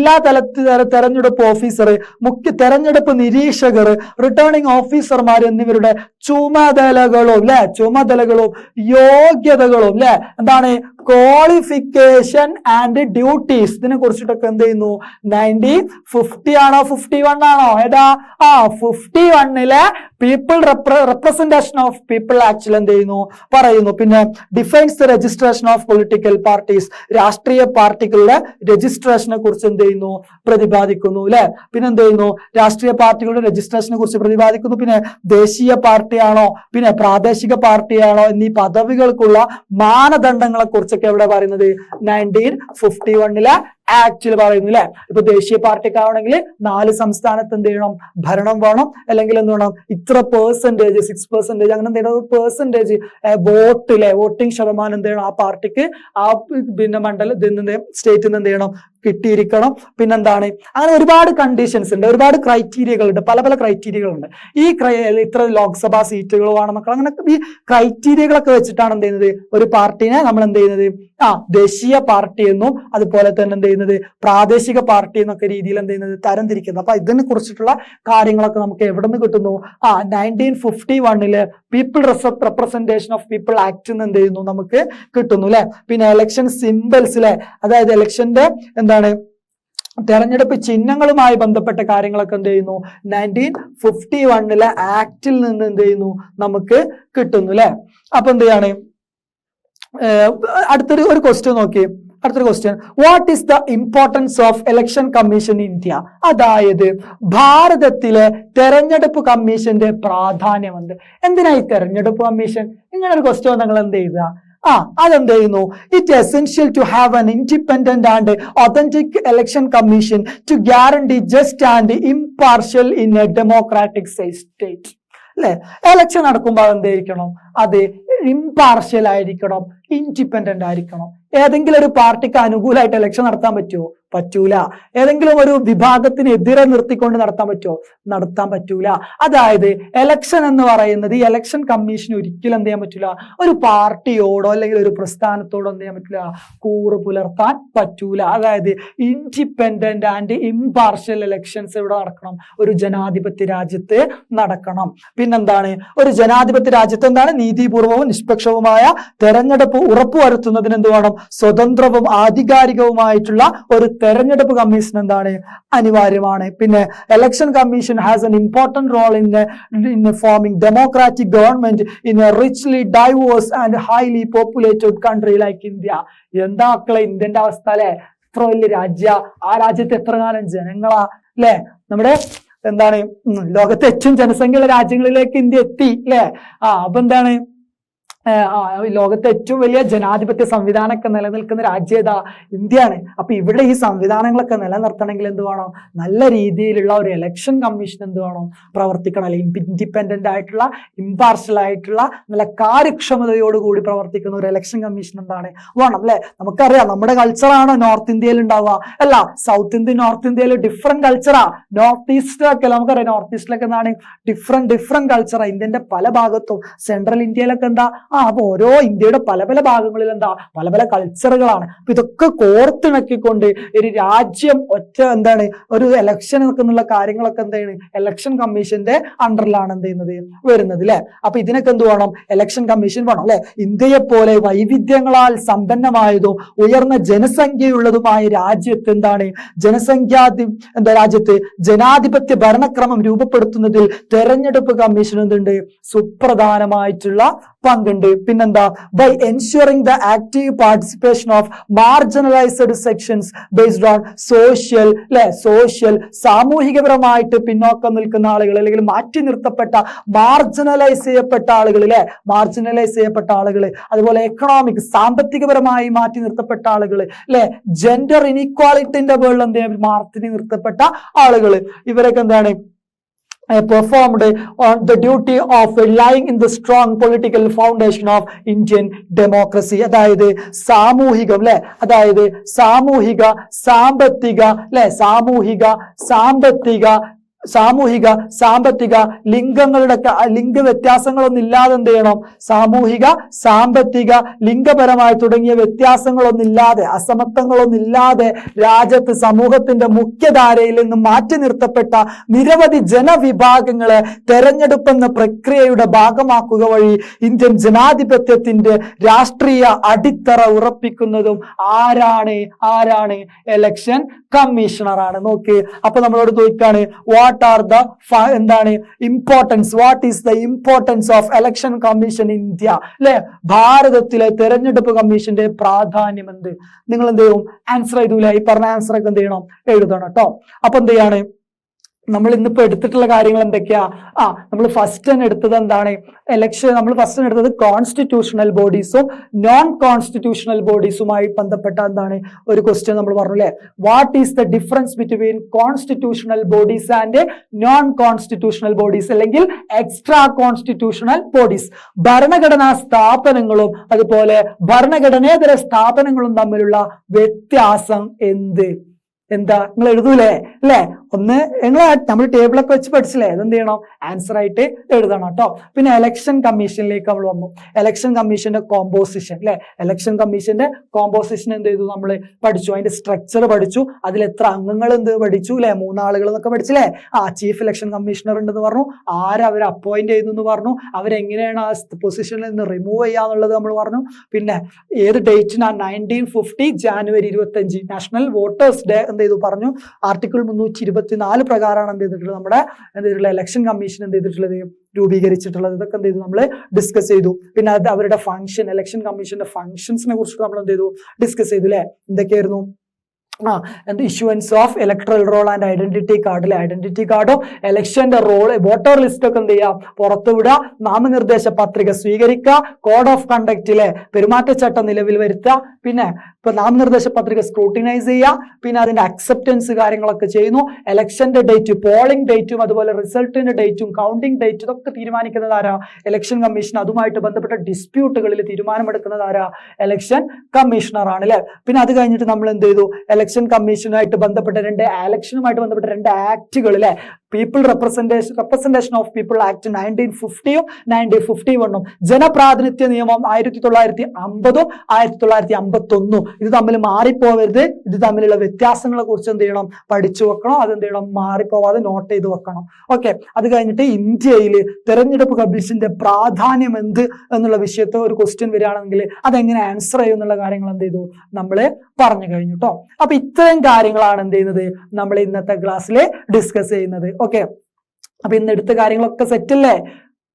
ജില്ലാ തലത്തിൽ തെരഞ്ഞെടുപ്പ് ഓഫീസർ, മുഖ്യ തെരഞ്ഞെടുപ്പ് നിരീക്ഷകർ, റിട്ടേണിംഗ് ഓഫീസർമാർ എന്നിവരുടെ ചുമതലകളും യോഗ്യതകളും അല്ലെ, എന്താണ്? ക്വാളിഫിക്കേഷൻ ആൻഡ് ഡ്യൂട്ടീസ്, ഇതിനെ കുറിച്ചിട്ടൊക്കെ എന്ത് ചെയ്യുന്നു? 1950 ആണോ 51 ആണോ? ഏതാ? 51 പീപ്പിൾ റെപ്രസെന്റേഷൻ ഓഫ് പീപ്പിൾ ആക്ടിൽ എന്ത് ചെയ്യുന്നു? പറയുന്നു. പിന്നെ defines the registration of political parties, രാഷ്ട്രീയ പാർട്ടികളുടെ രജിസ്ട്രേഷനെ കുറിച്ച് എന്ത് ചെയ്യുന്നു? പ്രതിപാദിക്കുന്നു അല്ലെ. പിന്നെ എന്ത് ചെയ്യുന്നു? രാഷ്ട്രീയ പാർട്ടികളുടെ രജിസ്ട്രേഷനെ കുറിച്ച് പ്രതിപാദിക്കുന്നു. പിന്നെ ദേശീയ പാർട്ടിയാണോ പിന്നെ പ്രാദേശിക പാർട്ടിയാണോ എന്നീ പദവികൾക്കുള്ള മാനദണ്ഡങ്ങളെ കുറിച്ചൊക്കെ എവിടെ പറയുന്നത്? 1951 ആക്ച്വലി പറയുന്നു അല്ലെ. ഇപ്പൊ ദേശീയ പാർട്ടിക്കാണെങ്കിൽ 4 സംസ്ഥാനത്ത് എന്ത് ചെയ്യണം? ഭരണം വേണം. അല്ലെങ്കിൽ എന്ത് വേണം? ഇത്ര പെർസെന്റേജ്, 6% അങ്ങനെ എന്തെങ്കിലും പെർസെന്റേജ് വോട്ടിംഗ് ശതമാനം എന്ത് ചെയ്യണം? ആ പാർട്ടിക്ക് ആ പിന്നെ സ്റ്റേറ്റിൽ നിന്ന് എന്ത് ചെയ്യണം? കിട്ടിയിരിക്കണം. പിന്നെന്താണ്? അങ്ങനെ ഒരുപാട് കണ്ടീഷൻസ് ഉണ്ട്, ഒരുപാട് ക്രൈറ്റീരിയകളുണ്ട്, പല ക്രൈറ്റീരിയകളുണ്ട്. ഈ ഇത്ര ലോക്സഭാ സീറ്റുകൾ വേണം മക്കൾ, അങ്ങനെ ഈ ക്രൈറ്റീരിയകളൊക്കെ വെച്ചിട്ടാണ് എന്ത് ചെയ്യുന്നത്? ഒരു പാർട്ടിനെ നമ്മൾ എന്ത് ചെയ്യുന്നത്? ദേശീയ പാർട്ടി എന്നും അതുപോലെ തന്നെ എന്ത് ചെയ്യുന്നത്? ചെയ്യുന്നത് പ്രാദേശിക പാർട്ടി എന്നൊക്കെ രീതിയിൽ എന്ത് ചെയ്യുന്നത് തരംതിരിക്കുന്നത്. അപ്പൊ ഇതിനെ കുറിച്ചിട്ടുള്ള കാര്യങ്ങളൊക്കെ നമുക്ക് എവിടെ നിന്ന് കിട്ടുന്നു? 1951 people representation of people act എന്ത് ചെയ്യുന്നു നമുക്ക് കിട്ടുന്നു അല്ലെ. പിന്നെ ഇലക്ഷൻ സിംബൽസിലെ, അതായത് ഇലക്ഷന്റെ എന്താണ് തെരഞ്ഞെടുപ്പ് ചിഹ്നങ്ങളുമായി ബന്ധപ്പെട്ട കാര്യങ്ങളൊക്കെ എന്ത് ചെയ്യുന്നു 1951 ആക്ടിൽ നിന്ന് എന്ത് ചെയ്യുന്നു നമുക്ക് കിട്ടുന്നു അല്ലെ. അപ്പൊ എന്ത് ചെയ്യാണ്, അടുത്തൊരു ക്വസ്റ്റ്യൻ നോക്കി. അടുത്തൊരു question, what is the importance of election commission in India? അതായത് ഭാരതത്തിലെ തെരഞ്ഞെടുപ്പ് കമ്മീഷന്റെ പ്രാധാന്യം എന്ത്? എന്തിനാ ഈ തെരഞ്ഞെടുപ്പ് കമ്മീഷൻ? ഇങ്ങനെ ഒരു ക്വസ്റ്റ്യൻ നിങ്ങൾ എന്ത് ചെയ്യുക? അതെന്ത് ചെയ്യുന്നു, it essential to have an independent and authentic election commission to guarantee just and impartial in a democratic state അല്ലെ. എലക്ഷൻ നടക്കുമ്പോൾ എന്തായിരിക്കണം? അത് ഇംപാർഷ്യൽ ആയിരിക്കണം, ഇൻഡിപെൻഡന്റ് ആയിരിക്കണം. ഏതെങ്കിലും ഒരു പാർട്ടിക്ക് അനുകൂലമായിട്ട് ഇലക്ഷൻ നടത്താൻ പറ്റുമോ? പറ്റൂല. ഏതെങ്കിലും ഒരു വിഭാഗത്തിന് എതിരെ നിർത്തിക്കൊണ്ട് നടത്താൻ പറ്റുമോ? നടത്താൻ പറ്റൂല. അതായത് എലക്ഷൻ എന്ന് പറയുന്നത്, ഈ എലക്ഷൻ കമ്മീഷൻ ഒരിക്കലും എന്ത് ചെയ്യാൻ പറ്റൂല, ഒരു പാർട്ടിയോടോ അല്ലെങ്കിൽ ഒരു പ്രസ്ഥാനത്തോടോ എന്ത് ചെയ്യാൻ പറ്റില്ല, കൂറ് പുലർത്താൻ പറ്റൂല. അതായത് ഇൻഡിപെൻഡന്റ് ആൻഡ് ഇംപാർഷ്യൽ ഇലക്ഷൻസ് ഇവിടെ നടക്കണം, ഒരു ജനാധിപത്യ രാജ്യത്ത് നടക്കണം. പിന്നെന്താണ്, ഒരു ജനാധിപത്യ രാജ്യത്ത് എന്താണ്, നീതിപൂർവവും നിഷ്പക്ഷവുമായ തെരഞ്ഞെടുപ്പ് ഉറപ്പുവരുത്തുന്നതിന് എന്ത് വേണം, സ്വതന്ത്രവും ആധികാരികവുമായിട്ടുള്ള ഒരു തെരഞ്ഞെടുപ്പ് കമ്മീഷൻ എന്താണ്, അനിവാര്യമാണ്. പിന്നെ election commission has an important role in forming democratic government in a richly diverse and highly populated country like India. എന്താ മക്കളെ ഇന്ത്യന്റെ അവസ്ഥ അല്ലെ? ഇത്ര വലിയ രാജ്യ, ആ രാജ്യത്ത് എത്ര കാലം ജനങ്ങളാ അല്ലെ? നമ്മുടെ എന്താണ് ലോകത്തെ ഏറ്റവും ജനസംഖ്യയുള്ള രാജ്യങ്ങളിലേക്ക് ഇന്ത്യ എത്തി അല്ലെ. അപ്പൊ എന്താണ്, ലോകത്തെ ഏറ്റവും വലിയ ജനാധിപത്യ സംവിധാനമൊക്കെ നിലനിൽക്കുന്ന രാജ്യം ഏതാ? ഇന്ത്യയാണ്. അപ്പൊ ഇവിടെ ഈ സംവിധാനങ്ങളൊക്കെ നിലനിർത്തണമെങ്കിൽ എന്ത് വേണം, നല്ല രീതിയിലുള്ള ഒരു ഇലക്ഷൻ കമ്മീഷൻ എന്ത് വേണം, പ്രവർത്തിക്കണം. അല്ലെങ്കിൽ ഇൻഡിപെൻഡന്റ് ആയിട്ടുള്ള, ഇംപാർഷ്യൽ ആയിട്ടുള്ള, നല്ല കാര്യക്ഷമതയോടുകൂടി പ്രവർത്തിക്കുന്ന ഒരു ഇലക്ഷൻ കമ്മീഷൻ എന്താണ് വേണം അല്ലെ. നമുക്കറിയാം നമ്മുടെ കൾച്ചറാണ് നോർത്ത് ഇന്ത്യയിൽ ഉണ്ടാവുക അല്ല, സൗത്ത് ഇന്ത്യ നോർത്ത് ഇന്ത്യയിൽ ഡിഫറെന്റ് കൾച്ചറാ. നോർത്ത് ഈസ്റ്റിലൊക്കെ നമുക്കറിയാം, നോർത്ത് ഈസ്റ്റിലൊക്കെ എന്താണ് ഡിഫറെന്റ് കൾച്ചറാ. ഇന്ത്യന്റെ പല ഭാഗത്തും, സെൻട്രൽ ഇന്ത്യയിലൊക്കെ എന്താ, അപ്പൊ ഓരോ ഇന്ത്യയുടെ പല പല ഭാഗങ്ങളിൽ എന്താ പല പല കൾച്ചറുകളാണ്. അപ്പൊ ഇതൊക്കെ കോർത്തിണക്കിക്കൊണ്ട് ഒരു രാജ്യം എന്താണ് ഒരു ഇലക്ഷൻ എന്നുള്ള കാര്യങ്ങളൊക്കെ എന്താണ് ഇലക്ഷൻ കമ്മീഷന്റെ അണ്ടറിലാണ് എന്ത് ചെയ്യുന്നത് വരുന്നത് അല്ലെ. അപ്പൊ ഇതിനൊക്കെ എന്ത് വേണം, ഇലക്ഷൻ കമ്മീഷൻ വേണം അല്ലെ. ഇന്ത്യയെ പോലെ വൈവിധ്യങ്ങളാൽ സമ്പന്നമായതും ഉയർന്ന ജനസംഖ്യയുള്ളതുമായ രാജ്യത്ത് എന്താണ് രാജ്യത്ത് ജനാധിപത്യ ഭരണക്രമം രൂപപ്പെടുത്തുന്നതിൽ തെരഞ്ഞെടുപ്പ് കമ്മീഷൻ എന്തുണ്ട്, സുപ്രധാനമായിട്ടുള്ള പങ്കുണ്ട്. പിന്നെന്താ, by ensuring the active participation of marginalised sections based on social സാമൂഹികപരമായിട്ട് പിന്നോക്കം നിൽക്കുന്ന ആളുകൾ, അല്ലെങ്കിൽ മാറ്റി നിർത്തപ്പെട്ട മാർജിനലൈസ് ചെയ്യപ്പെട്ട ആളുകൾ, അതുപോലെ എക്കണോമിക് സാമ്പത്തികപരമായി മാറ്റി നിർത്തപ്പെട്ട ആളുകൾ അല്ലെ, ജെൻഡർ ഇനീക്വാളിറ്റിന്റെ പേരിൽ എന്ത് മാറ്റി നിർത്തപ്പെട്ട ആളുകൾ, ഇവരൊക്കെ എന്താണ് performed on the duty of lying in the strong political foundation of Indian democracy. അതായത് സാമൂഹികം അല്ലെ, അതായത് സാമൂഹിക സാമ്പത്തിക ലിംഗ വ്യത്യാസങ്ങളൊന്നും ഇല്ലാതെ എന്ത് ചെയ്യണം, സാമൂഹിക സാമ്പത്തിക ലിംഗപരമായി തുടങ്ങിയ വ്യത്യാസങ്ങളൊന്നില്ലാതെ, അസമത്വങ്ങളൊന്നില്ലാതെ രാജ്യത്ത് സമൂഹത്തിന്റെ മുഖ്യധാരയിൽ നിന്നും മാറ്റി നിർത്തപ്പെട്ട നിരവധി ജനവിഭാഗങ്ങളെ തെരഞ്ഞെടുപ്പെന്ന പ്രക്രിയയുടെ ഭാഗമാക്കുക വഴി ഇന്ത്യൻ ജനാധിപത്യത്തിന്റെ രാഷ്ട്രീയ അടിത്തറ ഉറപ്പിക്കുന്നതും ആരാണ്? ഇലക്ഷൻ കമ്മീഷണറാണ്. നോക്ക്, അപ്പൊ നമ്മളോട് ചോദിക്കാണ്, what is the importance of election commission in India അല്ലെ. ഭാരതത്തിലെ തെരഞ്ഞെടുപ്പ് കമ്മീഷന്റെ പ്രാധാന്യം എന്ത്? നിങ്ങൾ എന്ത് ചെയ്യും, ആൻസർ എഴുതൂല, ഈ പറഞ്ഞ ആൻസർ ഒക്കെ എന്ത് ചെയ്യണം, എഴുതണം കേട്ടോ. അപ്പൊ എന്ത് ചെയ്യാണ്, നമ്മൾ ഇന്നിപ്പോ എടുത്തിട്ടുള്ള കാര്യങ്ങൾ എന്തൊക്കെയാ? നമ്മൾ ഫസ്റ്റ് തന്നെ എടുത്തത് എന്താണ്, നമ്മൾ ഫസ്റ്റ് എടുത്തത് കോൺസ്റ്റിറ്റ്യൂഷണൽ ബോഡീസും നോൺ കോൺസ്റ്റിറ്റ്യൂഷണൽ ബോഡീസുമായി ബന്ധപ്പെട്ട എന്താണ് ഒരു ക്വസ്റ്റ്യൻ നമ്മൾ പറഞ്ഞു അല്ലെ. What is the difference between constitutional bodies and non constitutional bodies, അല്ലെങ്കിൽ എക്സ്ട്രാ കോൺസ്റ്റിറ്റ്യൂഷണൽ ബോഡീസ്? ഭരണഘടനാ സ്ഥാപനങ്ങളും അതുപോലെ ഭരണഘടനേതര സ്ഥാപനങ്ങളും തമ്മിലുള്ള വ്യത്യാസം എന്ത് എന്താ നിങ്ങൾ എഴുതൂലേ അല്ലെ? ഒന്ന് നിങ്ങൾ നമ്മൾ ടേബിളൊക്കെ വെച്ച് പഠിച്ചില്ലേ, അതെന്ത് ചെയ്യണം, ആൻസർ ആയിട്ട് എഴുതണം കേട്ടോ. പിന്നെ ഇലക്ഷൻ കമ്മീഷനിലേക്ക് നമ്മൾ വന്നു. ഇലക്ഷൻ കമ്മീഷന്റെ കോമ്പോസിഷൻ അല്ലെ, ഇലക്ഷൻ കമ്മീഷന്റെ കോമ്പോസിഷൻ എന്ത് ചെയ്തു, നമ്മൾ പഠിച്ചു. അതിന്റെ സ്ട്രക്ചർ പഠിച്ചു, അതിൽ എത്ര അംഗങ്ങൾ എന്ത് പഠിച്ചു അല്ലെ, 3 ആളുകൾ എന്നൊക്കെ പഠിച്ചില്ലേ. ചീഫ് ഇലക്ഷൻ കമ്മീഷണർ ഉണ്ടെന്ന് പറഞ്ഞു, അവർ അപ്പോയിന്റ് ചെയ്യുന്നു എന്ന് പറഞ്ഞു, അവരെങ്ങനെയാണ് ആ പൊസിഷനിൽ നിന്ന് റിമൂവ് ചെയ്യാന്നുള്ളത് നമ്മൾ പറഞ്ഞു. പിന്നെ ഏത് ഡേറ്റിനാണ്, 1950 ജാനുവരി 25 നാഷണൽ വോട്ടേഴ്സ് ഡേ എന്ത് ചെയ്തു പറഞ്ഞു. ആർട്ടിക്കിൾ 324 പ്രകാരമാണ് എന്ത് ചെയ്തിട്ടുള്ളത്, നമ്മുടെ എന്ത് ചെയ്തിട്ടുള്ള ഇലക്ഷൻ കമ്മീഷൻ എന്ത് ചെയ്തിട്ടുള്ളത്, രൂപീകരിച്ചിട്ടുള്ളത്. ഇതൊക്കെ എന്ത് ചെയ്തു, നമ്മൾ ഡിസ്കസ് ചെയ്തു. പിന്നെ അത് അവരുടെ ഫംഗ്ഷൻ, ഇലക്ഷൻ കമ്മീഷന്റെ ഫംഗ്ഷൻസിനെ കുറിച്ച് നമ്മൾ എന്ത് ചെയ്തു, ഡിസ്കസ് ചെയ്തു അല്ലെ. എന്തൊക്കെയായിരുന്നു, issuance of electoral role and identity card അല്ലെ, ഐഡന്റിറ്റി കാർഡും ഇലക്ഷന്റെ റോള്, വോട്ടർ ലിസ്റ്റ് ഒക്കെ എന്ത് ചെയ്യാം, പുറത്തുവിടുക, നാമനിർദ്ദേശ പത്രിക സ്വീകരിക്കുക, കോഡ് ഓഫ് കണ്ടക്റ്റിലെ പെരുമാറ്റച്ചട്ടം നിലവിൽ വരുത്തുക, പിന്നെ ഇപ്പൊ നാമനിർദ്ദേശ പത്രിക സ്ക്രൂട്ടിനൈസ് ചെയ്യുക, പിന്നെ അതിന്റെ അക്സെപ്റ്റൻസ് കാര്യങ്ങളൊക്കെ ചെയ്യുന്നു. ഇലക്ഷന്റെ ഡേറ്റ്, പോളിംഗ് ഡേറ്റും അതുപോലെ റിസൾട്ടിന്റെ ഡേറ്റും കൗണ്ടിംഗ് ഡേറ്റ് ഇതൊക്കെ തീരുമാനിക്കുന്നത് ആരാ, ഇലക്ഷൻ കമ്മീഷൻ. അതുമായിട്ട് ബന്ധപ്പെട്ട ഡിസ്പ്യൂട്ടുകളിൽ തീരുമാനമെടുക്കുന്നത് ആരാ, ഇലക്ഷൻ കമ്മീഷണർ ആണ് അല്ലെ. പിന്നെ അത് കഴിഞ്ഞിട്ട് നമ്മൾ എന്ത് ചെയ്തു, ഇലക്ഷൻ കമ്മീഷനുമായിട്ട് ബന്ധപ്പെട്ട ഇലക്ഷനുമായിട്ട് ബന്ധപ്പെട്ട 2 ആക്ടുകൾ അല്ലെ, people representation of people act 1950 1951, ജനപ്രാതിനിധ്യ നിയമം 1950 1951. ഇത് തമ്മിൽ മാറിപ്പോവരുത്, ഇത് തമ്മിലുള്ള വ്യത്യാസങ്ങളെ കുറിച്ച് എന്ത് ചെയ്യണം, പഠിച്ചു വെക്കണം. അതെന്ത് ചെയ്യണം, മാറിപ്പോവാതെ നോട്ട് ചെയ്ത് വെക്കണം. ഓക്കെ, അത് കഴിഞ്ഞിട്ട് ഇന്ത്യയിൽ തെരഞ്ഞെടുപ്പ് കമ്മീഷന്റെ പ്രാധാന്യം എന്ത് എന്നുള്ള വിഷയത്തെ ഒരു ക്വസ്റ്റ്യൻ വരികയാണെങ്കിൽ അതെങ്ങനെ ആൻസർ ചെയ്യും എന്നുള്ള കാര്യങ്ങൾ എന്ത് ചെയ്തു, നമ്മൾ പറഞ്ഞു കഴിഞ്ഞു കേട്ടോ. അപ്പൊ ഇത്രയും കാര്യങ്ങളാണ് എന്ത് ചെയ്യുന്നത്, നമ്മൾ ഇന്നത്തെ ക്ലാസ്സിൽ ഡിസ്കസ് ചെയ്യുന്നത്. ഓക്കെ, അപ്പൊ ഇന്ന് എടുത്ത കാര്യങ്ങളൊക്കെ സെറ്റ് അല്ലേ,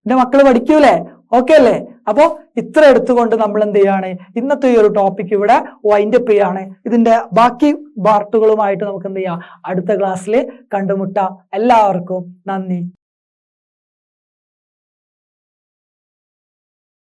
എന്റെ മക്കള് പഠിക്കൂലേ, ഓക്കെ അല്ലേ? അപ്പോ ഇത്ര എടുത്തുകൊണ്ട് നമ്മൾ എന്ത് ചെയ്യാണ്, ഇന്നത്തെ ഈ ഒരു ടോപ്പിക് ഇവിടെ വൈൻഡപ്പ് ചെയ്യാണ്. ഇതിന്റെ ബാക്കി പാർട്ടുകളുമായിട്ട് നമുക്ക് എന്ത് ചെയ്യാം, അടുത്ത ക്ലാസ്സിൽ കണ്ടുമുട്ടാം. എല്ലാവർക്കും നന്ദി.